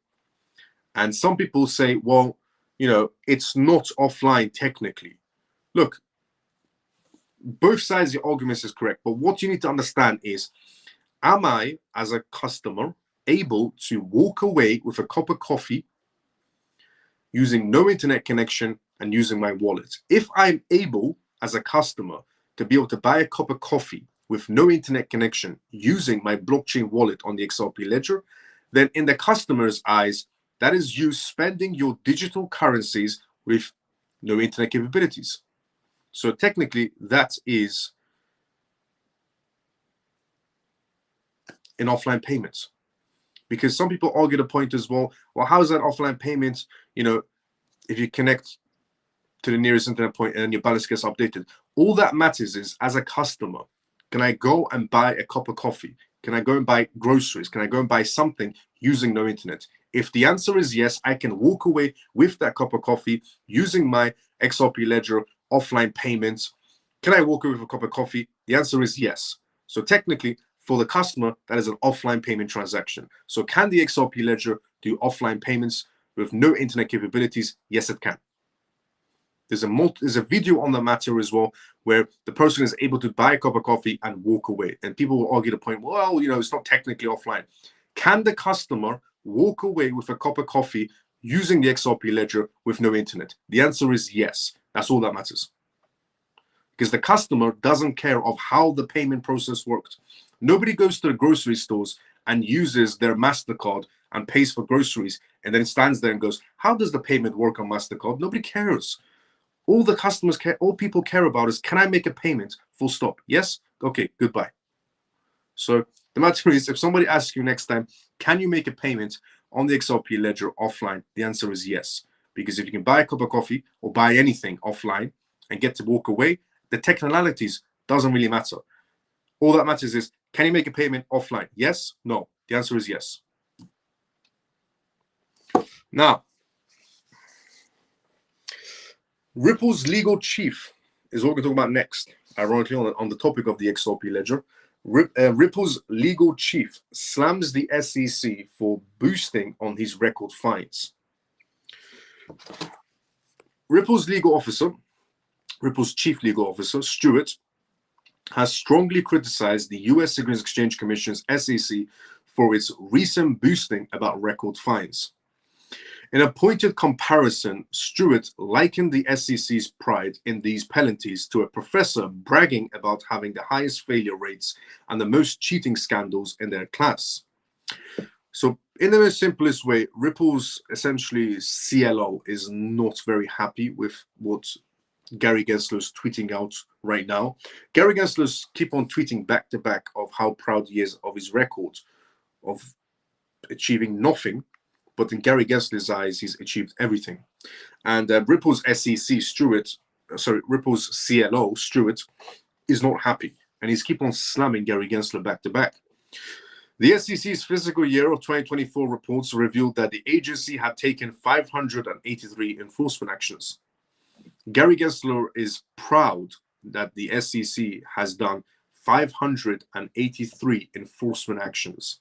And some people say, well, it's not offline technically. Look, both sides of the argument is correct, but what you need to understand is, am I, as a customer, able to walk away with a cup of coffee, using no internet connection and using my wallet. If I'm able, as a customer, to be able to buy a cup of coffee with no internet connection using my blockchain wallet on the XRP ledger, then in the customer's eyes, that is you spending your digital currencies with no internet capabilities. So technically, that is an offline payment. Because some people argue the point as well, how is that offline payment, if you connect to the nearest internet point and your balance gets updated? All that matters is, as a customer, can I go and buy a cup of coffee? Can I go and buy groceries? Can I go and buy something using no internet? If the answer is yes, I can walk away with that cup of coffee using my XRP ledger offline payments. Can I walk away with a cup of coffee? The answer is yes. So technically, for the customer, that is an offline payment transaction. So can the XRP ledger do offline payments with no internet capabilities? Yes, it can. There's a video on the matter as well, where the person is able to buy a cup of coffee and walk away. And people will argue the point, well, it's not technically offline. Can the customer walk away with a cup of coffee using the XRP ledger with no internet? The answer is yes. That's all that matters. Because the customer doesn't care of how the payment process worked. Nobody goes to the grocery stores and uses their MasterCard and pays for groceries and then stands there and goes, how does the payment work on MasterCard? Nobody cares. All the customers care, all people care about is, can I make a payment? Full stop. Yes? Okay, goodbye. So the matter is, if somebody asks you next time, can you make a payment on the XRP ledger offline? The answer is yes. Because if you can buy a cup of coffee or buy anything offline and get to walk away, the technicalities doesn't really matter. All that matters is, can you make a payment offline? Yes? No? The answer is yes. Now, Ripple's legal chief is what we're going to talk about next, ironically, on the topic of the XRP ledger. Ripple's legal chief slams the SEC for boosting on his record fines. Ripple's chief legal officer, Stewart, has strongly criticized the U.S. Securities Exchange Commission's SEC for its recent boosting about record fines. In a pointed comparison, Stewart likened the SEC's pride in these penalties to a professor bragging about having the highest failure rates and the most cheating scandals in their class. So in the most simplest way, Ripple's essentially CLO is not very happy with what Gary Gensler's tweeting out right now. Gary Gensler's keep on tweeting back to back of how proud he is of his record of achieving nothing. But in Gary Gensler's eyes, he's achieved everything. And Ripple's Ripple's CLO, Stewart, is not happy. And he's keep on slamming Gary Gensler back to back. The SEC's fiscal year of 2024 reports revealed that the agency had taken 583 enforcement actions. Gary Gensler is proud that the SEC has done 583 enforcement actions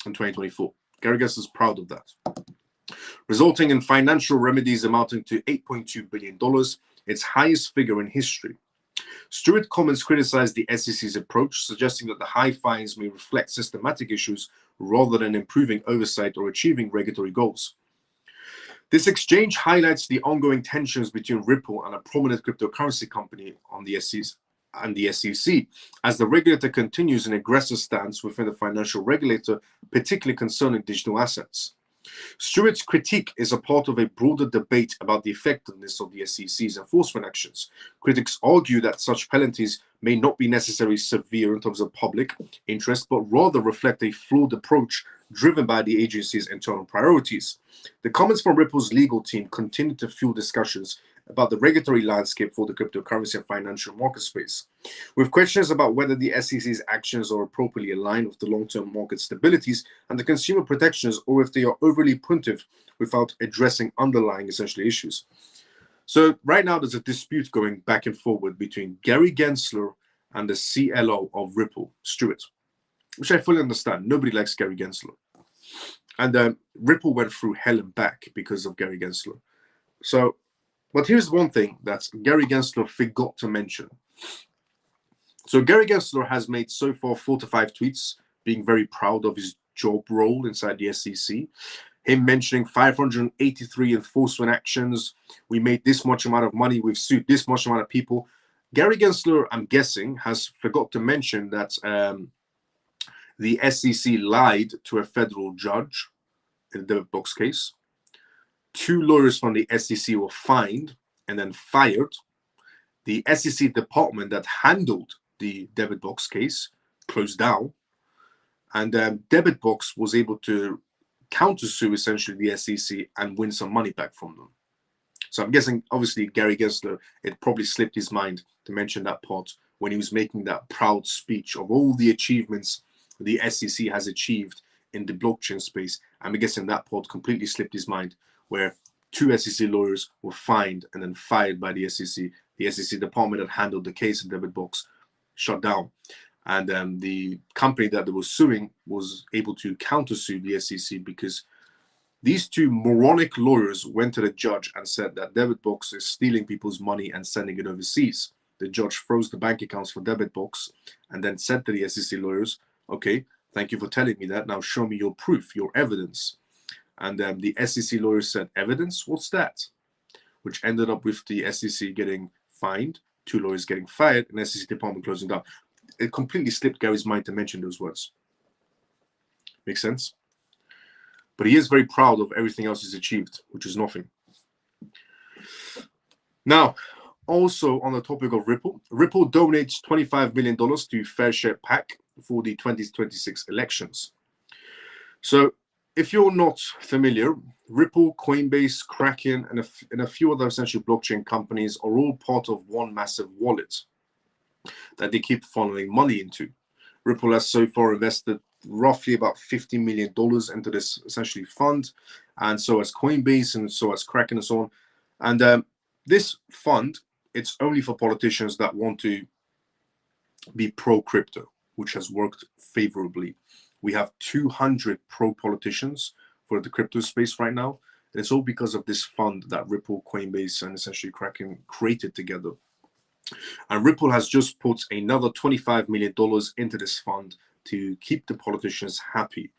in 2024. Gary Gensler is proud of that, resulting in financial remedies amounting to $8.2 billion, its highest figure in history. Stewart comments criticized the SEC's approach, suggesting that the high fines may reflect systematic issues rather than improving oversight or achieving regulatory goals. This exchange highlights the ongoing tensions between Ripple and a prominent cryptocurrency company on the SEC, as the regulator continues an aggressive stance within the financial regulator, particularly concerning digital assets. Stewart's critique is a part of a broader debate about the effectiveness of the SEC's enforcement actions. Critics argue that such penalties may not be necessarily severe in terms of public interest, but rather reflect a flawed approach driven by the agency's internal priorities. The comments from Ripple's legal team continue to fuel discussions about the regulatory landscape for the cryptocurrency and financial market space, with questions about whether the SEC's actions are appropriately aligned with the long-term market stabilities and the consumer protections, or if they are overly punitive without addressing underlying essential issues. So right now there's a dispute going back and forward between Gary Gensler and the CLO of Ripple, Stewart, which I fully understand. Nobody likes Gary Gensler. And Ripple went through hell and back because of Gary Gensler. But here's one thing that Gary Gensler forgot to mention. So Gary Gensler has made so far 4 to 5 tweets, being very proud of his job role inside the SEC. him mentioning 583 enforcement actions. We made this much amount of money. We've sued this much amount of people. Gary Gensler, I'm guessing, has forgot to mention that the SEC lied to a federal judge in the debit box case. 2 lawyers from the SEC were fined and then fired. The SEC department that handled the debit box case closed down, and debit box was able to countersue essentially the SEC and win some money back from them. So I'm guessing, obviously, Gary Gensler, it probably slipped his mind to mention that part when he was making that proud speech of all the achievements the SEC has achieved in the blockchain space. I'm guessing that part completely slipped his mind, where 2 SEC lawyers were fined and then fired by the SEC. The SEC department that handled the case in debit box shut down. And the company that they were suing was able to countersue the SEC because these 2 moronic lawyers went to the judge and said that debit box is stealing people's money and sending it overseas. The judge froze the bank accounts for debit box and then said to the SEC lawyers, okay, thank you for telling me that. Now show me your proof, your evidence. And the SEC lawyers said, evidence? What's that? Which ended up with the SEC getting fined, 2 lawyers getting fired, and the SEC department closing down. It completely slipped Gary's mind to mention those words. Makes sense? But he is very proud of everything else he's achieved, which is nothing. Now, also on the topic of Ripple, Ripple donates $25 million to Fair Share PAC for the 2026 elections. So if you're not familiar, Ripple, Coinbase, Kraken, and a few other essential blockchain companies are all part of one massive wallet that they keep funneling money into. Ripple has so far invested roughly about $50 million into this essentially fund, and so has Coinbase, and so has Kraken, and so on. And this fund, it's only for politicians that want to be pro-crypto, which has worked favorably. We have 200 pro-politicians for the crypto space right now, and it's all because of this fund that Ripple, Coinbase, and essentially Kraken created together. And Ripple has just put another $25 million into this fund to keep the politicians happy.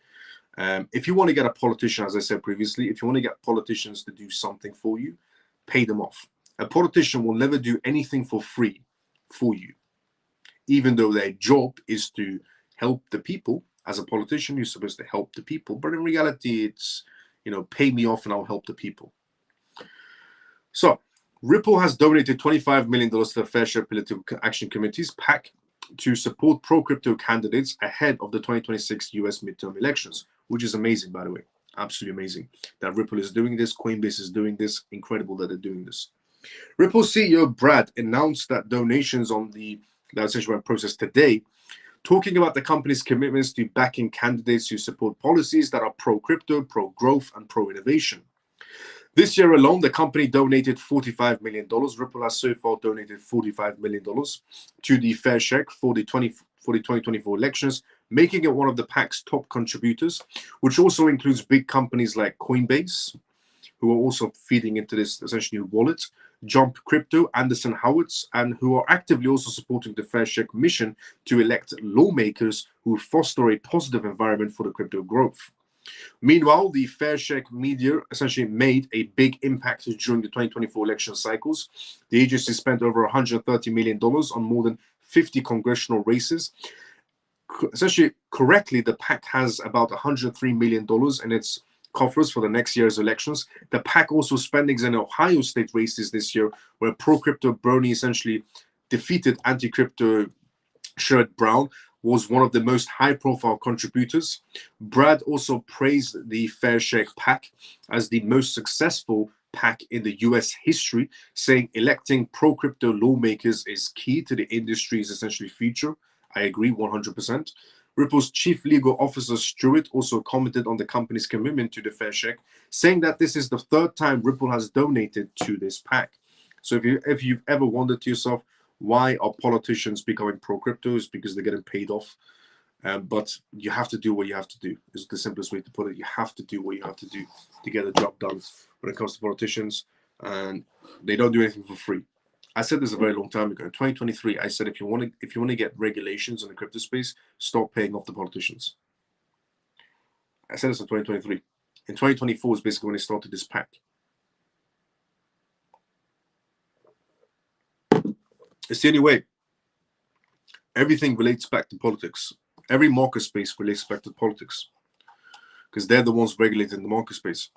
If you want to get a politician, as I said previously, if you want to get politicians to do something for you, pay them off. A politician will never do anything for free for you, even though their job is to help the people. As a politician, you're supposed to help the people, but in reality, it's, pay me off and I'll help the people. So Ripple has donated $25 million to the Fair Share Political Action Committee's PAC to support pro-crypto candidates ahead of the 2026 US midterm elections, which is amazing, by the way. Absolutely amazing that Ripple is doing this. Coinbase is doing this. Incredible that they're doing this. Ripple CEO Brad announced that donations on that essentially went process today, talking about the company's commitments to backing candidates who support policies that are pro-crypto, pro-growth, and pro-innovation. This year alone, the company donated $45 million. Ripple has so far donated $45 million to the Fair Share for the 2024 elections, making it one of the PAC's top contributors, which also includes big companies like Coinbase, who are also feeding into this essentially wallet, Jump Crypto, Anderson Howards, and who are actively also supporting the Fair Share mission to elect lawmakers who foster a positive environment for the crypto growth. Meanwhile, the Fair Share media essentially made a big impact during the 2024 election cycles. The agency spent over $130 million on more than 50 congressional races. Essentially, correctly, the PAC has about $103 million in its coffers for the next year's elections. The PAC also spending in Ohio state races this year, where pro-crypto Bernie essentially defeated anti-crypto Sherrod Brown, was one of the most high-profile contributors. Brad also praised the Fair Share PAC as the most successful PAC in the U.S. history, saying electing pro-crypto lawmakers is key to the industry's essentially future. I agree 100%. Ripple's chief legal officer, Stewart, also commented on the company's commitment to the Fair Share, saying that this is the 3rd time Ripple has donated to this PAC. So if you've ever wondered to yourself, why are politicians becoming pro-crypto? It's because they're getting paid off. But you have to do what you have to do, is the simplest way to put it. You have to do what you have to do to get the job done when it comes to politicians. And they don't do anything for free. I said this a very long time ago. In 2023, I said if you want to get regulations in the crypto space, stop paying off the politicians. I said this in 2023. In 2024 is basically when they started this pack. It's the only way. Everything relates back to politics. Every market space relates back to politics because they're the ones regulating the market space.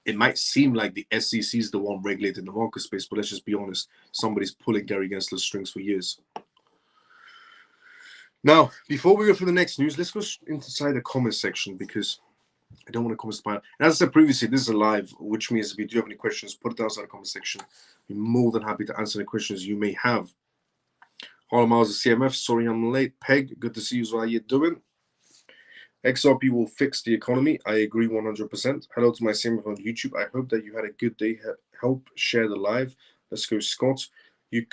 It might seem like the SEC is the one regulating the market space, but let's just be honest. Somebody's pulling Gary Gensler's strings for years. Now, before we go for the next news, let's go inside the comment section because I don't want to comment spam. As I said previously, this is a live, which means if you do have any questions, put it down inside the comment section. I'll be more than happy to answer any questions you may have. Hello, Miles of CMF. Sorry I'm late. Peg, good to see you. How you doing? XRP will fix the economy. I agree 100%. Hello to my CMF on YouTube. I hope that you had a good day. Help share the live. Let's go, Scott. You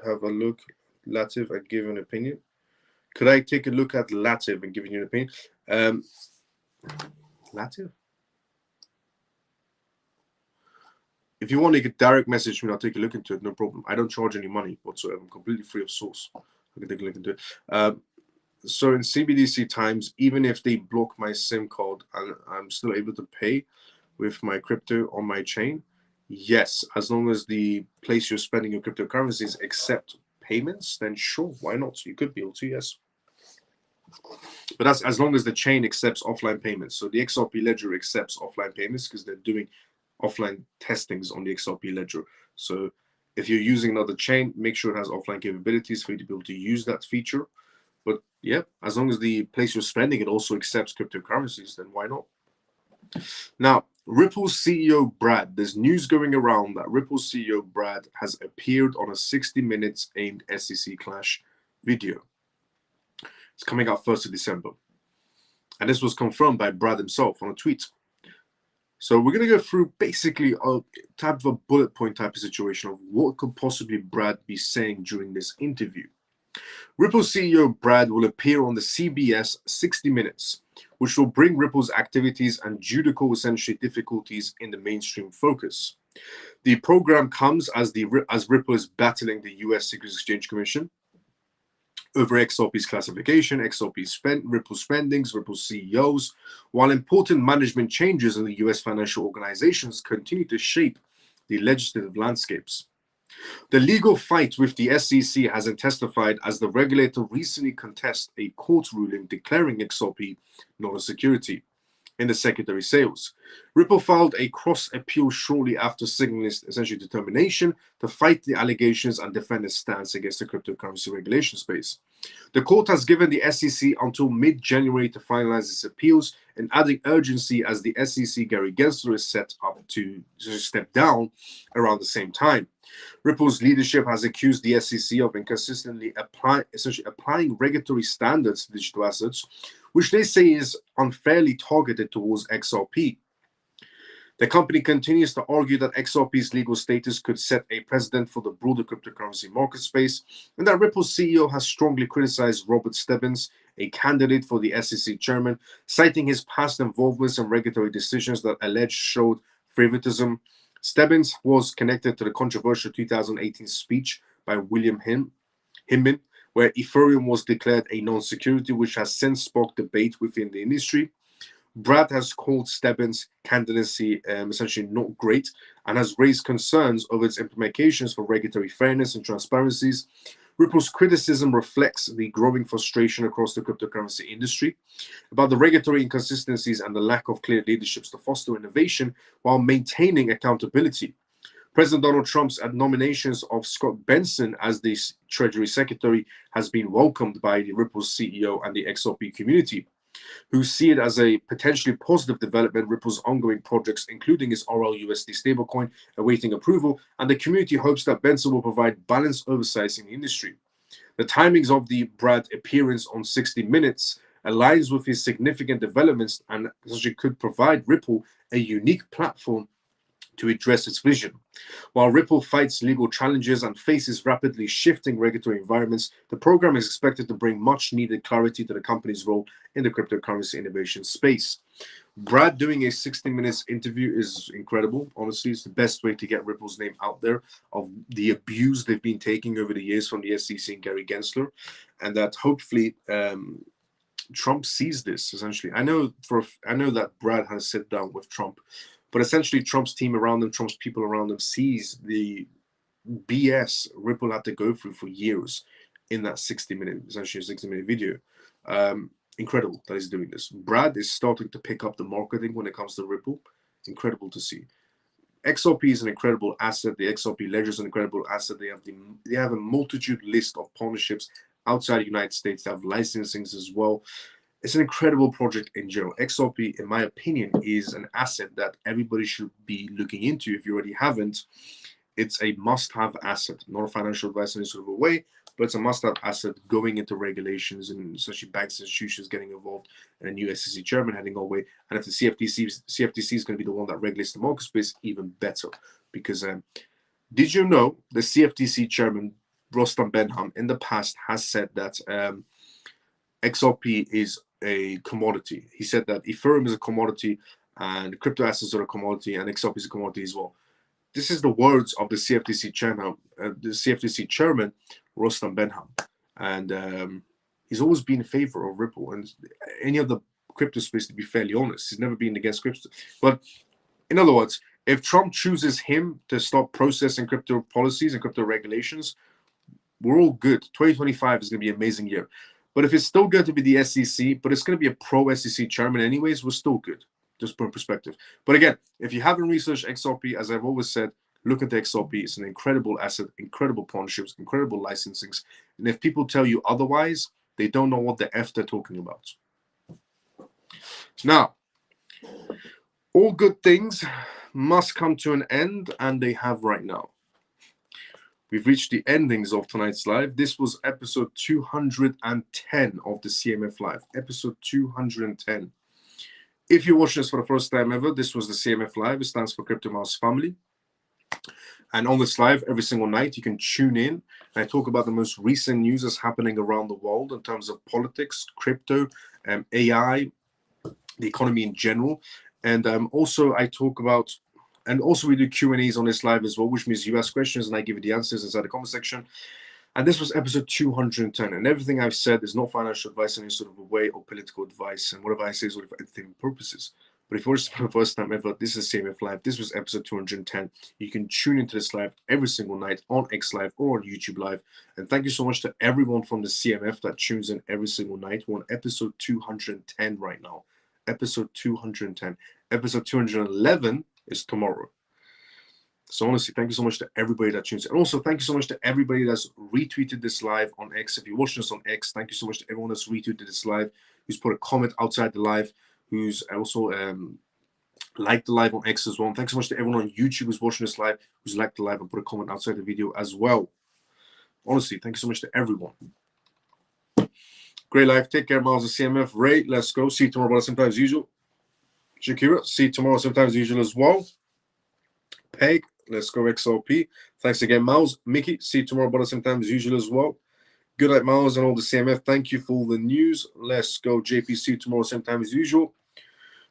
have a look Lativ and give an opinion. Could I take a look at Lativ and give you an opinion? Lativ? If you want to direct message me, I'll take a look into it. No problem. I don't charge any money whatsoever. I'm completely free of source. I can take a look into it. So in CBDC times, even if they block my SIM card, I'm still able to pay with my crypto on my chain. Yes, as long as the place you're spending your cryptocurrencies accept payments, then sure, why not? You could be able to, yes. But that's as long as the chain accepts offline payments. So the XRP ledger accepts offline payments because they're doing offline testings on the XRP ledger. So if you're using another chain, make sure it has offline capabilities for you to be able to use that feature. But yeah, as long as the place you're spending it also accepts cryptocurrencies, then why not? Now, Ripple's CEO Brad, there's news going around that Ripple's CEO Brad has appeared on a 60 Minutes aimed SEC clash video. It's coming out 1st of December. And this was confirmed by Brad himself on a tweet. So we're going to go through basically a type of a bullet point type of situation of what could possibly Brad be saying during this interview. Ripple CEO Brad will appear on the CBS 60 Minutes, which will bring Ripple's activities and judicial essentially difficulties in the mainstream focus. The program comes as Ripple is battling the US Securities Exchange Commission over XRP's classification, Ripple spendings, Ripple CEOs, while important management changes in the US financial organizations continue to shape the legislative landscapes. The legal fight with the SEC has intensified as the regulator recently contested a court ruling declaring XRP not a security in the secondary sales. Ripple filed a cross appeal shortly after signaling its essentially determination to fight the allegations and defend its stance against the cryptocurrency regulation space. The court has given the SEC until mid-January to finalize its appeals and adding urgency as the SEC Gary Gensler is set up to step down around the same time. Ripple's leadership has accused the SEC of inconsistently applying regulatory standards to digital assets, which they say is unfairly targeted towards XRP. The company continues to argue that XRP's legal status could set a precedent for the broader cryptocurrency market space, and that Ripple's CEO has strongly criticized Robert Stebbins, a candidate for the SEC chairman, citing his past involvements in regulatory decisions that alleged showed favoritism. Stebbins was connected to the controversial 2018 speech by William Hinman, where Ethereum was declared a non-security, which has since sparked debate within the industry. Brad has called Stebbins' candidacy essentially not great and has raised concerns over its implications for regulatory fairness and transparencies. Ripple's criticism reflects the growing frustration across the cryptocurrency industry about the regulatory inconsistencies and the lack of clear leaderships to foster innovation while maintaining accountability. President Donald Trump's nominations of Scott Bessent as the Treasury Secretary has been welcomed by the Ripple's CEO and the XRP community, who see it as a potentially positive development. Ripple's ongoing projects, including its RLUSD stablecoin, awaiting approval, and the community hopes that Bessent will provide balanced oversight in the industry. The timings of the Brad appearance on 60 Minutes aligns with his significant developments and actually could provide Ripple a unique platform to address its vision. While Ripple fights legal challenges and faces rapidly shifting regulatory environments, the program is expected to bring much needed clarity to the company's role in the cryptocurrency innovation space. Brad doing a 60 Minutes interview is incredible. Honestly, it's the best way to get Ripple's name out there of the abuse they've been taking over the years from the SEC and Gary Gensler, and that hopefully Trump sees this essentially. I know that Brad has sat down with Trump, but essentially Trump's team around him, Trump's people around him, sees the BS Ripple had to go through for years in that 60-minute video. Incredible that he's doing this. Brad is starting to pick up the marketing when it comes to Ripple. Incredible to see. XRP is an incredible asset. The XRP ledger is an incredible asset. They have a multitude list of partnerships outside the United States. They have licensings as well. It's an incredible project in general. XRP, in my opinion, is an asset that everybody should be looking into if you already haven't. It's a must-have asset, not a financial advice in any sort of a way, but it's a must-have asset going into regulations and especially banks and institutions getting involved and a new SEC chairman heading our way. And if the CFTC is going to be the one that regulates the market space, even better. Because did you know the CFTC chairman, Rostam Benham, in the past has said that XRP is a commodity. He said that Ethereum is a commodity and crypto assets are a commodity and XRP is a commodity as well. This is the words of the CFTC chairman, Rostam Benham, and he's always been in favor of Ripple and any of the crypto space. To be fairly honest, he's never been against crypto. But in other words, if Trump chooses him to stop processing crypto policies and crypto regulations, we're all good. 2025 is going to be an amazing year. But if it's still going to be the SEC, but it's going to be a pro-SEC chairman anyways, we're still good. Just put in perspective. But again, if you haven't researched XRP, as I've always said, look into XRP. It's an incredible asset, incredible partnerships, incredible licensings. And if people tell you otherwise, they don't know what the F they're talking about. Now, all good things must come to an end, and they have right now. We've reached the endings of tonight's live. This was episode 210 of the CMF Live. Episode 210. If you're watching this for the first time ever, this was the CMF Live. It stands for Crypto Mouse Family. And on this live, every single night, you can tune in. And I talk about the most recent news that's happening around the world in terms of politics, crypto, AI, the economy in general. And also I talk about, and also we do Q&As on this live as well, which means you ask questions and I give you the answers inside the comment section. And this was episode 210. And everything I've said is not financial advice in any sort of a way or political advice. And whatever I say is only for entertainment purposes. But if you're for the first time ever, this is CMF Live. This was episode 210. You can tune into this live every single night on X Live or on YouTube Live. And thank you so much to everyone from the CMF that tunes in every single night. We're on episode 210 right now. Episode 210. Episode 211 is tomorrow. So honestly, thank you so much to everybody that tunes in. And also, thank you so much to everybody that's retweeted this live on X. If you're watching this on X, thank you so much to everyone that's retweeted this live, who's put a comment outside the live, who's also liked the live on X as well. And thanks so much to everyone on YouTube who's watching this live, who's liked the live and put a comment outside the video as well. Honestly, thank you so much to everyone. Great life. Take care, Miles of CMF. Ray, let's go. See you tomorrow, brother, sometimes usual. Shakira, see you tomorrow, sometimes usual as well. Peg, let's go XRP. Thanks again, Miles. Mickey, see you tomorrow, brother, sometimes usual as well. Good night, Miles, and all the CMF. Thank you for all the news. Let's go, JP. See you tomorrow, same time as usual.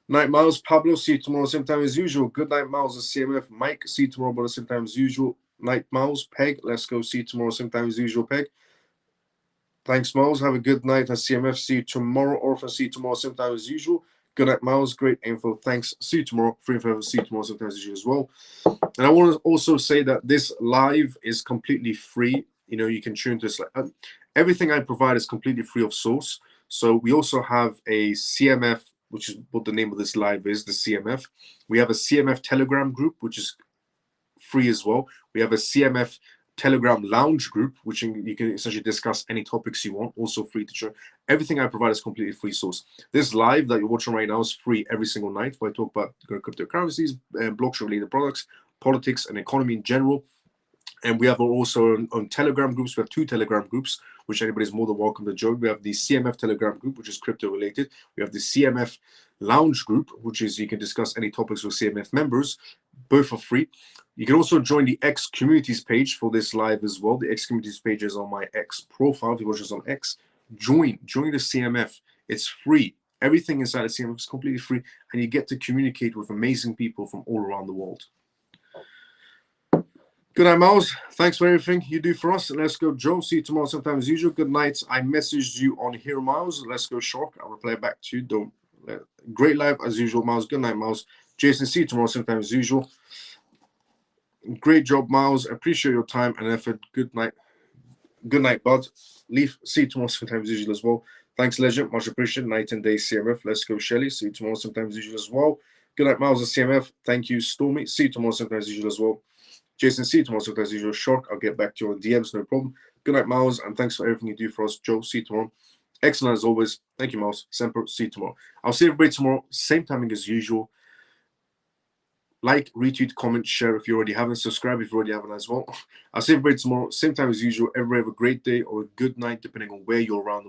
Night, Miles. Pablo, see you tomorrow, same time as usual. Good night, Miles, and CMF. Mike, see you tomorrow, brother, same time as usual. Night, Miles. Peg, let's go. See you tomorrow, same time as usual. Peg. Thanks, Miles. Have a good night at CMF. See you tomorrow. Orphan, see you tomorrow, same time as usual. Good night, Miles. Great info. Thanks. See you tomorrow. Free and forever. See you tomorrow, sometimes as usual as well. And I want to also say that this live is completely free. You know, you can tune to this. Everything I provide is completely free of source. So we also have a CMF, which is what the name of this live is, the CMF. We have a CMF Telegram group, which is free as well. We have a CMF Telegram Lounge group, which you can essentially discuss any topics you want, also free to join. Everything I provide is completely free source. This live that you're watching right now is free every single night, where I talk about cryptocurrencies, blockchain-related products, politics, and economy in general. And we have also on Telegram groups. We have 2 Telegram groups, which anybody's more than welcome to join. We have the CMF Telegram group, which is crypto related. We have the CMF Lounge group, which is you can discuss any topics with CMF members, both are free. You can also join the X communities page for this live as well. The X communities page is on my X profile. If you watch this on X, join the CMF. It's free. Everything inside the CMF is completely free, and you get to communicate with amazing people from all around the world. Good Good night, Miles. Thanks for everything you do for us. Let's go, Joe. See you tomorrow sometime as usual. Good night. I messaged you on here, Miles. Let's go, Shark. I'll reply back to you. Don't. Great live as usual, Miles. Good night, Miles. Jason, see you tomorrow sometime as usual. Great job, Miles. Appreciate your time and effort. Good night. Good night, Bud. Leaf, see you tomorrow sometime as usual as well. Thanks, Legend. Much appreciated. Night and day, CMF. Let's go, Shelly. See you tomorrow sometime as usual as well. Good night, Miles and CMF. Thank you, Stormy. See you tomorrow sometime as usual as well. Jason, see you tomorrow sometime as usual. Shark, I'll get back to you on DMs, no problem. Good night, Miles, and thanks for everything you do for us. Joe, see you tomorrow. Excellent as always. Thank you, Miles. Semper, see you tomorrow. I'll see everybody tomorrow. Same timing as usual. Like, retweet, comment, share if you already haven't. Subscribe if you already haven't as well. I'll see everybody tomorrow. Same time as usual. Everybody have a great day or a good night, depending on where you're around the world.